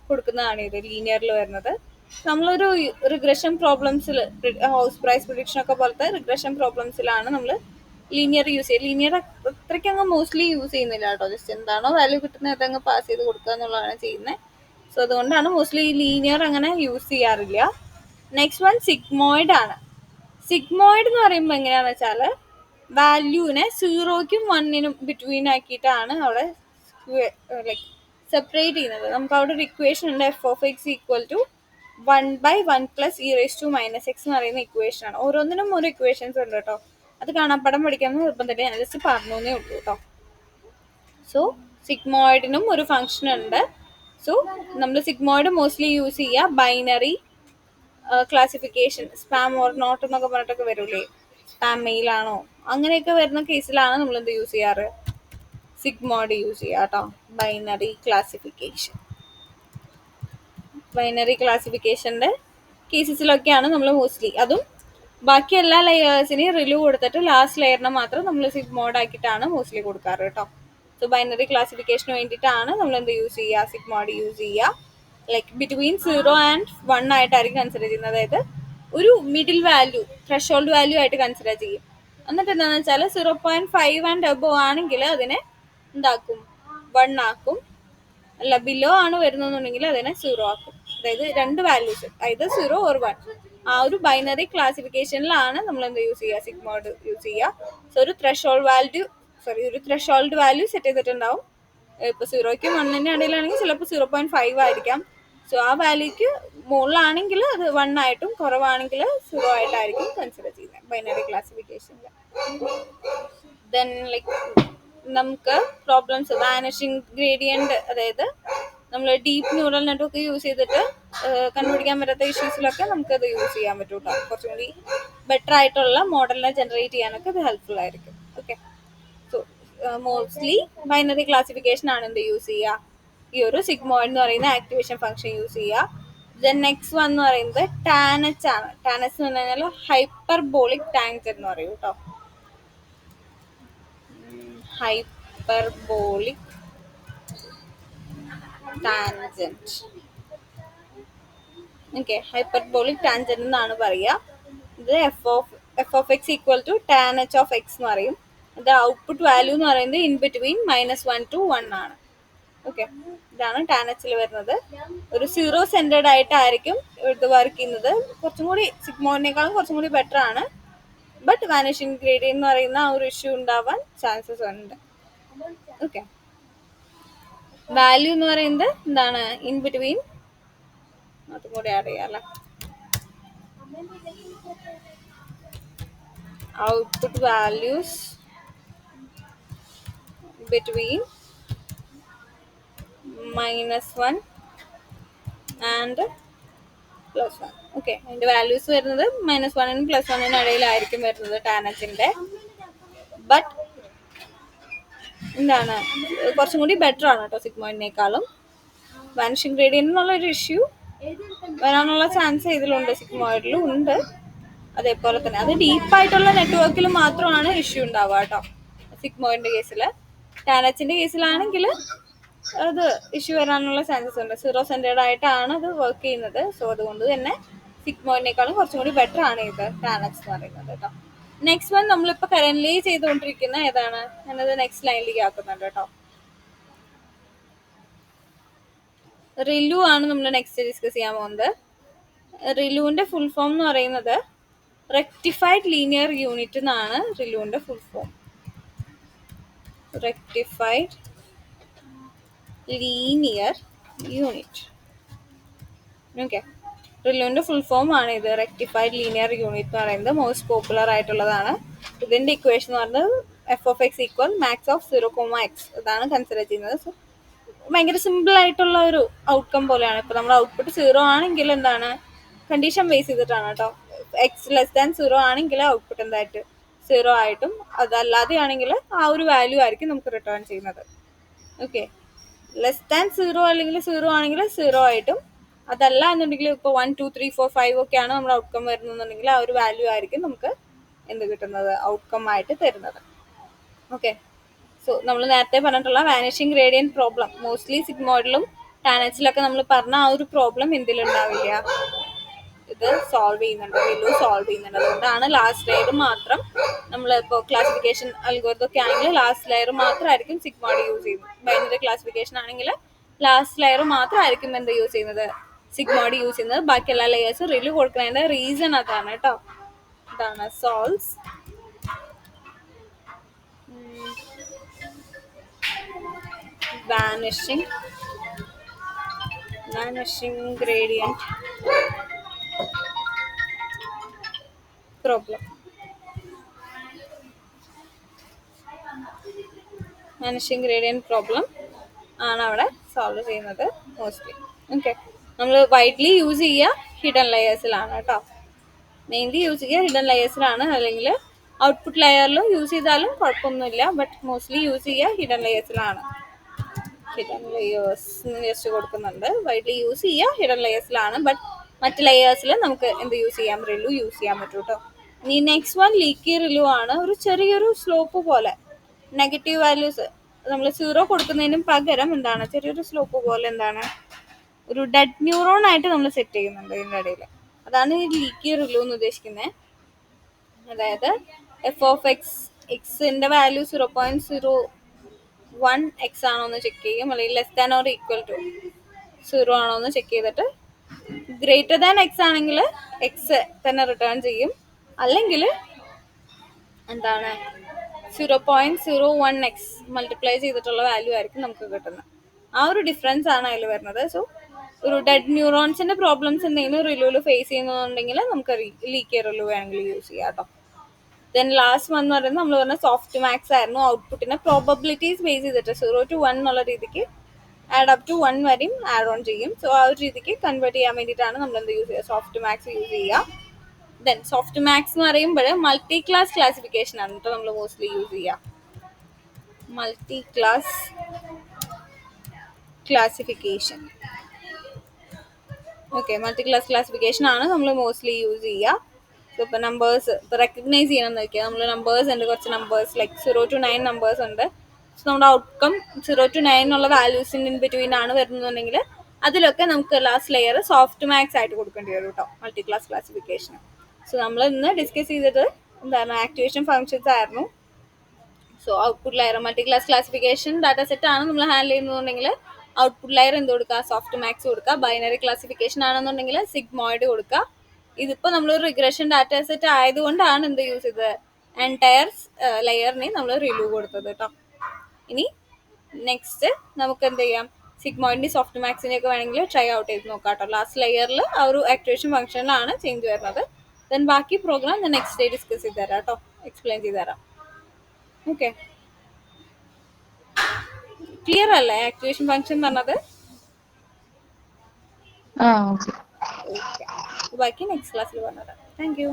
കൊടുക്കുന്നതാണ് ഇത് ലീനിയറിൽ വരുന്നത്. നമ്മളൊരു റിഗ്രഷൻ പ്രോബ്ലംസിൽ, ഹൗസ് പ്രൈസ് പ്രിഡിക്ഷൻ ഒക്കെ പോലത്തെ റിഗ്രഷൻ പ്രോബ്ലംസിലാണ് നമ്മൾ ലീനിയർ യൂസ് ചെയ്യുക. ലീനിയർ അത്രയ്ക്ക് അങ്ങ് മോസ്റ്റ്ലി യൂസ് ചെയ്യുന്നില്ല കേട്ടോ, ജസ്റ്റ് എന്താണോ വാല്യൂ കിട്ടുന്നത് അതങ്ങ് പാസ് ചെയ്ത് കൊടുക്കുക എന്നുള്ളതാണ് ചെയ്യുന്നത്. സോ അതുകൊണ്ടാണ് മോസ്റ്റ്ലി ലീനിയർ അങ്ങനെ യൂസ് ചെയ്യാറില്ല. നെക്സ്റ്റ് വൺ സിഗ്മോയിഡ് ആണ്. സിഗ്മോയിഡ് എന്ന് പറയുമ്പോൾ എങ്ങനെയാണെന്ന് വെച്ചാൽ വാല്യൂവിനെ 0ക്കും 1നും ബിറ്റ്വീൻ ആക്കിയിട്ടാണ് അവിടെ ലൈക്ക് സെപ്പറേറ്റ് ചെയ്യുന്നത്. നമുക്ക് അവിടെ ഒരു ഇക്വേഷൻ ഉണ്ട്, f(x) = 1/1 + e⁻⁻x എന്ന് പറയുന്ന ഇക്വേഷൻ ആണ്. ഓരോന്നിനും ഓരോ ഇക്വേഷൻസ് ഉണ്ട് കേട്ടോ, അത് കാണാപ്പാടം പഠിക്കാമെന്ന് നിർബന്ധമില്ല, ഞാൻ ജസ്റ്റ് പറഞ്ഞേ ഉള്ളൂ കേട്ടോ. സോ സിഗ്മോയിഡിനും ഒരു ഫംഗ്ഷൻ ഉണ്ട്. സോ നമ്മൾ സിഗ്മോയിഡ് മോസ്റ്റ്ലി യൂസ് ചെയ്യുക binary classification, spam or not എന്നൊക്കെ പറഞ്ഞിട്ടൊക്കെ വരില്ലേ, സ്പാം മെയിൽ ആണോ അങ്ങനെയൊക്കെ വരുന്ന കേസിലാണ് നമ്മൾ എന്ത് യൂസ് ചെയ്യാറ്, സിഗ്മോയിഡ് യൂസ് ചെയ്യുക കേട്ടോ. ബൈനറി ക്ലാസിഫിക്കേഷൻ, ബൈനറി ക്ലാസിഫിക്കേഷൻ്റെ കേസസിലൊക്കെയാണ് നമ്മൾ മോസ്റ്റ്ലി, അതും ബാക്കി എല്ലാ ലെയേഴ്സിനെയും റിലൂ കൊടുത്തിട്ട് ലാസ്റ്റ് ലെയറിനെ മാത്രം നമ്മൾ സിഗ്മോയിഡ് ആക്കിയിട്ടാണ് മോസ്റ്റ്ലി കൊടുക്കാറ് കേട്ടോ. സോ ബൈനറി ക്ലാസിഫിക്കേഷന് വേണ്ടിയിട്ടാണ് നമ്മൾ എന്ത് യൂസ് ചെയ്യുക, സിഗ്മോയിഡ് യൂസ് ചെയ്യുക. ലൈക്ക് ബിറ്റ്വീൻ 0 and 1 ആയിട്ടായിരിക്കും കൺസിഡർ ചെയ്യുന്നത്. അതായത് ഒരു മിഡിൽ വാല്യൂ, ത്രെഷോൾഡ് വാല്യൂ ആയിട്ട് കൺസിഡർ ചെയ്യും. എന്നിട്ട് എന്താണെന്ന് വെച്ചാൽ 0.5 and above ആണെങ്കിൽ അതിനെ എന്താക്കും, 1 ആക്കും. അല്ല ബിലോ ആണ് വരുന്നതെന്നുണ്ടെങ്കിൽ അതിനെ 0 ആക്കും. അതായത് രണ്ട് വാല്യൂസ്, അതായത് 0 or 1, ആ ഒരു ബൈനറി ക്ലാസിഫിക്കേഷനിലാണ് നമ്മൾ എന്ത് യൂസ് ചെയ്യുക, സിഗ്മോയിഡ് യൂസ് ചെയ്യുക. സോ ഒരു ത്രെഷോൾഡ് വാല്യൂ സെറ്റ് ചെയ്തിട്ടുണ്ടാവും. ഇപ്പോൾ 0ക്കും 1ൻ്റെ ഇടയിലാണെങ്കിൽ ചിലപ്പോൾ 0.5 ആയിരിക്കാം. സോ ആ വാല്യൂക്ക് മുകളിലാണെങ്കിൽ അത് 1 ആയിട്ടും കുറവാണെങ്കിൽ 0 ആയിട്ടായിരിക്കും കൺസിഡർ ചെയ്യുന്നത് ബൈനറി ക്ലാസിഫിക്കേഷനിൽ. ദെൻ ലൈക്ക് നമുക്ക് പ്രോബ്ലംസ്, വാനിഷിംഗ് ഗ്രേഡിയൻറ്റ്, അതായത് നമ്മൾ ഡീപ്പ് ന്യൂറൽ നെറ്റ്വർക്ക് യൂസ് ചെയ്തിട്ട് കണ്ടുപിടിക്കാൻ പറ്റാത്ത ഇഷ്യൂസിലൊക്കെ നമുക്കത് യൂസ് ചെയ്യാൻ പറ്റും കേട്ടോ. കുറച്ചും കൂടി ബെറ്റർ ആയിട്ടുള്ള മോഡലിനെ ജനറേറ്റ് ചെയ്യാനൊക്കെ ഇത് ഹെൽപ്ഫുൾ ആയിരിക്കും. Okay, so mostly binary classification ആണ് എന്ത് യൂസ് ചെയ്യുക, ഈ ഒരു സിഗ്മോയിഡ് എന്ന് പറയുന്ന ആക്ടിവേഷൻ ഫംഗ്ഷൻ യൂസ് ചെയ്യുക. ദെൻ നെക്സ്റ്റ് വൺ എന്ന് പറയുന്നത് ടാനച്ച് ആണ്. ടാനച്ച് എന്ന് പറഞ്ഞു കഴിഞ്ഞാൽ ഹൈപ്പർബോളിക് ടാൻജന്റ് എന്ന് പറയും കേട്ടോ. Hyperbolic tangent, okay, hyperbolic tangent എന്നാണ് പറയുക. ഇത് f of x equal to tan h of x എന്ന് പറയും. ഇത് ഔട്ട്പുട്ട് വാല്യൂ എന്ന് പറയുന്നത് ഇൻ ബിറ്റ്വീൻ -1 to 1 ആണ്. ഓക്കെ, ഇതാണ് ടാൻ എച്ചിൽ വരുന്നത്. ഒരു സീറോ സെൻറ്റേഡ് ആയിട്ടായിരിക്കും ഇത് വർക്ക് ചെയ്യുന്നത്. കുറച്ചും കൂടി സിഗ്മോയിഡിനേക്കാളും കുറച്ചും കൂടി ബെറ്റർ ആണ്. ബട്ട് വാനിഷിംഗ് ഗ്രേഡിയൻ എന്ന് പറയുന്ന ആ ഒരു ഇഷ്യൂ ഉണ്ടാവാൻ ചാൻസസ് ഉണ്ട്. ഓക്കെ, വാല്യൂ എന്ന് പറയുന്നത് എന്താണ്, ഇൻ ബിറ്റ്വീൻ, അതും കൂടി ആഡ് ചെയ്യാം അല്ലേ. Output values between -1 and +1. Okay, അതിന്റെ വാല്യൂസ് വരുന്നത് -1നും +1നും ഇടയിലായിരിക്കും വരുന്നത് ടാൻ എച്ചിന്റെ. ബട്ട് എന്താണ്, കുറച്ചും കൂടി ബെറ്റർ ആണ് കേട്ടോ സിഗ്മോയിഡിനേക്കാളും. വാനിഷിംഗ് ഗ്രേഡിയൻ എന്നുള്ള ഒരു ഇഷ്യൂ വരാനുള്ള ചാൻസ് ഇതിലുണ്ട്, സിഗ്മോയിഡിലും ഉണ്ട്. അതേപോലെ തന്നെ അത് ഡീപ്പായിട്ടുള്ള നെറ്റ്വർക്കിൽ മാത്രമാണ് ഇഷ്യൂ ഉണ്ടാവുക കേട്ടോ സിഗ്മോയിഡിന്റെ കേസിൽ. ടാൻ എച്ചിന്റെ കേസിലാണെങ്കിൽ അത് ഇഷ്യൂ വരാനുള്ള ചാൻസസ് ഉണ്ട്. സീറോ സെൻറ്റേഡ് ആയിട്ടാണ് അത് വർക്ക് ചെയ്യുന്നത്. സോ അതുകൊണ്ട് തന്നെ സിഗ്മോയിഡിനേക്കാളും കുറച്ചും കൂടി ബെറ്റർ ആണ് ഇത് ടാൻ എച്ച് എന്ന് പറയുന്നത് കേട്ടോ. നെക്സ്റ്റ് വൺ നമ്മളിപ്പോൾ കറന്റ്ലി ചെയ്തുകൊണ്ടിരിക്കുന്ന ഏതാണ്, ഞാനത് നെക്സ്റ്റ് ലൈനിലേക്ക് ആക്കുന്നുണ്ട് കേട്ടോ. റിലു ആണ് നമ്മൾ നെക്സ്റ്റ് ഡിസ്കസ് ചെയ്യാൻ പോകുന്നത്. റിലുവിന്റെ ഫുൾ ഫോം എന്ന് പറയുന്നത് റെക്ടിഫൈഡ് ലീനിയർ യൂണിറ്റ് എന്നാണ് റിലുവിന്റെ full form. Rectified linear unit. Okay, റിലുവിന്റെ ഫുൾ ഫോം ആണ് ഇത്. റെക്ടിഫൈഡ് ലീനിയർ യൂണിറ്റ് എന്ന് പറയുന്നത് മോസ്റ്റ് പോപ്പുലർ ആയിട്ടുള്ളതാണ്. ഇതിന്റെ ഇക്വേഷൻ എന്ന് പറയുന്നത് f of x equal max of 0,x ഇതാണ് കൺസിഡർ ചെയ്യുന്നത്. സോ ഭയങ്കര സിമ്പിൾ ആയിട്ടുള്ള ഒരു ഔട്ട്കം പോലെയാണ്. ഇപ്പൊ നമ്മുടെ ഔട്ട്പുട്ട് 0 ആണെങ്കിൽ എന്താണ്, കണ്ടീഷൻ ബേസ് ചെയ്തിട്ടാണ് കേട്ടോ. x<0 ആണെങ്കിൽ ഔട്ട്പുട്ട് എന്തായിട്ട് 0 ആയിട്ടും, അതല്ലാതെ ആണെങ്കിൽ ആ ഒരു വാല്യൂ ആയിരിക്കും നമുക്ക് റിട്ടേൺ ചെയ്യുന്നത്. ഓക്കെ, <0 അല്ലെങ്കിൽ 0 ആണെങ്കിൽ 0 ആയിട്ടും, അതല്ല എന്നുണ്ടെങ്കിൽ ഇപ്പോൾ 1 2 3 4 5 ഒക്കെയാണ് നമ്മുടെ ഔട്ട്കം വരുന്നുണ്ടെങ്കിൽ ആ ഒരു വാല്യൂ ആയിരിക്കും നമുക്ക് എന്ത് കിട്ടുന്നത്, ഔട്ട്കം ആയിട്ട് തരുന്നത്. ഓക്കെ, സോ നമ്മൾ നേരത്തെ പറഞ്ഞിട്ടുള്ള വാനിഷിംഗ് ഗ്രേഡിയൻ പ്രോബ്ലം മോസ്റ്റ്ലി സിഗ്മോയിഡിലും ടാൻ എച്ചിലൊക്കെ നമ്മൾ പറഞ്ഞ ആ ഒരു പ്രോബ്ലം എന്തിലുണ്ടാവില്ല, ഇത് സോൾവ് ചെയ്യുന്നുണ്ട്, റിലു സോൾവ് ചെയ്യുന്നുണ്ട്. അതുകൊണ്ടാണ് ലാസ്റ്റ് ലെയർ മാത്രം നമ്മൾ ഇപ്പോൾ ക്ലാസിഫിക്കേഷൻ അൽഗോരിതം ഒക്കെ ആണെങ്കിൽ ലാസ്റ്റ് ലെയർ മാത്രമായിരിക്കും സിഗ്മോയിഡ് യൂസ് ചെയ്യുന്നത്. ബൈനറി ക്ലാസിഫിക്കേഷൻ ആണെങ്കിൽ ലാസ്റ്റ് ലെയർ മാത്രമായിരിക്കും എന്ത് യൂസ് ചെയ്യുന്നത്, സിഗ്മോയിഡ് യൂസ് ചെയ്യുന്നത്. ബാക്കി എല്ലാ ലെയേഴ്സും റിലു കൊടുക്കുന്നതിന്റെ റീസൺ അതാണ് കേട്ടോ. ഇതാണ് solves vanishing gradient problem. vanishing gradient problem ആണ് അവിടെ സോൾവ് ചെയ്യുന്നത് മോസ്റ്റ്ലി. ഓക്കെ, നമ്മൾ വൈഡ്ലി യൂസ് ചെയ്യുക ഹിഡൻ ലെയേഴ്സിലാണ് കേട്ടോ. മെയിൻലി യൂസ് ചെയ്യുക ഹിഡൻ ലെയേഴ്സിലാണ്, അല്ലെങ്കിൽ ഔട്ട്പുട്ട് ലെയറിലും യൂസ് ചെയ്താലും കുഴപ്പമൊന്നുമില്ല. ബട്ട് മോസ്റ്റ്ലി യൂസ് ചെയ്യുക ഹിഡൻ ലെയേഴ്സിലാണ്. ഹിഡൻ ലെയേഴ്സ് ജസ്റ്റ് കൊടുക്കുന്നുണ്ട്. വൈഡ്ലി യൂസ് ചെയ്യുക ഹിഡൻ ലെയേഴ്സിലാണ്. ബട്ട് മറ്റ് ലെയേഴ്സിൽ നമുക്ക് എന്ത് യൂസ് ചെയ്യാം, റിലു യൂസ് ചെയ്യാൻ പറ്റും കേട്ടോ. ഇനി നെക്സ്റ്റ് വൺ ലീക്കി റിലു ആണ്. ഒരു ചെറിയൊരു സ്ലോപ്പ് പോലെ നെഗറ്റീവ് വാല്യൂസ് നമ്മൾ 0 കൊടുക്കുന്നതിനും പകരം എന്താണ്, ചെറിയൊരു സ്ലോപ്പ് പോലെ എന്താണ്, ഒരു ഡെഡ് ന്യൂറോൺ ആയിട്ട് നമ്മൾ സെറ്റ് ചെയ്യുന്നുണ്ട് ഇതിൻ്റെ ഇടയിൽ. അതാണ് ഈ ലീക്കി റിലു എന്ന് ഉദ്ദേശിക്കുന്നത്. അതായത് എഫ് ഓഫ് എക്സിന്റെ വാല്യൂ 0.01x ആണോ എന്ന് ചെക്ക് ചെയ്യും, അല്ലെങ്കിൽ <0 ആണോ എന്ന് ചെക്ക് ചെയ്തിട്ട് greater x ആണെങ്കിൽ എക്സ് തന്നെ റിട്ടേൺ ചെയ്യും, അല്ലെങ്കിൽ എന്താണ് 0.01x മൾട്ടിപ്ലൈ ചെയ്തിട്ടുള്ള വാല്യൂ ആയിരിക്കും നമുക്ക് കിട്ടുന്നത്. ആ ഒരു ഡിഫറൻസ് ആണ് അതിൽ വരുന്നത്. സോ ഒരു ഡെഡ് ന്യൂറോൺസിന്റെ പ്രോബ്ലംസ് എന്തെങ്കിലും റിലുവിൽ ഫേസ് ചെയ്യുന്നുണ്ടെങ്കിൽ നമുക്ക് ലീക്കി റിലു വേണമെങ്കിൽ യൂസ് ചെയ്യാം കേട്ടോ. ദെൻ ലാസ്റ്റ് വൺ എന്ന് പറയുന്നത് നമ്മൾ പറഞ്ഞ സോഫ്റ്റ് മാക്സ് ആയിരുന്നു. ഔട്ട്പുട്ടിനെ പ്രോബബിലിറ്റീസ് ബേസ് ചെയ്തിട്ട് 0 to 1 എന്നുള്ള രീതിക്ക് ആഡ് അപ് ടു 1 വരെയും ആഡ് ഓൺ ചെയ്യും. സോ ആ ഒരു രീതിക്ക് കൺവേർട്ട് ചെയ്യാൻ വേണ്ടിയിട്ടാണ് നമ്മൾ എന്ത് യൂസ് ചെയ്യുക, സോഫ്റ്റ് മാക്സ് യൂസ് ചെയ്യുക. ദെൻ സോഫ്റ്റ് മാക്സ് എന്ന് പറയുമ്പോൾ മൾട്ടി ക്ലാസ് ക്ലാസിഫിക്കേഷൻ ആണ് കേട്ടോ നമ്മൾ മോസ്റ്റ്ലി യൂസ് ചെയ്യുക. Multi class classification. Okay, multi class classification ആണ് നമ്മൾ മോസ്റ്റ്ലി യൂസ് ചെയ്യുക. സോ ഇപ്പോൾ നമ്പേഴ്സ് ഇപ്പോൾ റെക്കഗ്നൈസ് ചെയ്യണം എന്ന് വെക്കുക, നമ്മൾ നമ്പേഴ്സ് ഉണ്ട്, കുറച്ച് നമ്പേഴ്സ് ലൈക്ക് 0 to 9 നമ്പേഴ്സ് ഉണ്ട്. സോ നമ്മുടെ ഔട്ട്കം 0 to 9 എന്നുള്ള വാല്യൂസിൻ്റെ ഇൻ ബിറ്റ്വീൻ ആണ് വരുന്നുണ്ടെങ്കിൽ അതിലൊക്കെ നമുക്ക് ലാസ്റ്റ് ലെയർ സോഫ്റ്റ് മാക്സ് ആയിട്ട് കൊടുക്കേണ്ടി വരും കേട്ടോ, മൾട്ടി ക്ലാസ് ക്ലാസിഫിക്കേഷൻ. സോ നമ്മൾ ഇന്ന് ഡിസ്കസ് ചെയ്തത് എന്താണ് ആക്ടിവേഷൻ ഫങ്ഷൻസ് ആയിരുന്നു. So output layer multi class classification data set ആണ് നമ്മൾ ഹാൻഡിൽ ചെയ്യുന്നുണ്ടെങ്കിൽ ഔട്ട്പുട്ട് ലെയർ എന്ത് കൊടുക്കുക, സോഫ്റ്റ് മാക്സ് കൊടുക്കുക. ബൈനറി ക്ലാസിഫിക്കേഷൻ ആണെന്നുണ്ടെങ്കിൽ സിഗ്മോയിഡ് കൊടുക്കുക. ഇതിപ്പോൾ നമ്മൾ റിഗ്രഷൻ ഡാറ്റ സെറ്റ് ആയതുകൊണ്ടാണ് എന്ത് യൂസ് ചെയ്തത്, എൻറ്റയർ ലെയറിനെ നമ്മൾ റിലൂ കൊടുത്തത് കേട്ടോ. ഇനി നെക്സ്റ്റ് നമുക്ക് എന്ത് ചെയ്യാം, സിഗ്മോയിഡിന്റെ സോഫ്റ്റ് മാക്സിനെ ഒക്കെ വേണമെങ്കിൽ ട്രൈ ഔട്ട് ചെയ്ത് നോക്കാം കേട്ടോ. ലാസ്റ്റ് ലെയറിൽ ആ ഒരു ആക്ടിവേഷൻ ഫംഗ്ഷനിലാണ് ചേഞ്ച് വരുന്നത്. ദെൻ ബാക്കി പ്രോഗ്രാം ഞാൻ നെക്സ്റ്റ് ഡേ ഡിസ്കസ് ചെയ്ത് തരാം കേട്ടോ, എക്സ്പ്ലെയിൻ ചെയ്ത് തരാം. ഓക്കെ, ക്ലിയർ അല്ലേ ആക്ടിവേഷൻ ഫംഗ്ഷൻ എന്ന് പറഞ്ഞത്? ഓക്കെ. ബാക്കി നെക്സ്റ്റ് ക്ലാസ്സിൽ പറഞ്ഞുതരാം. Thank you.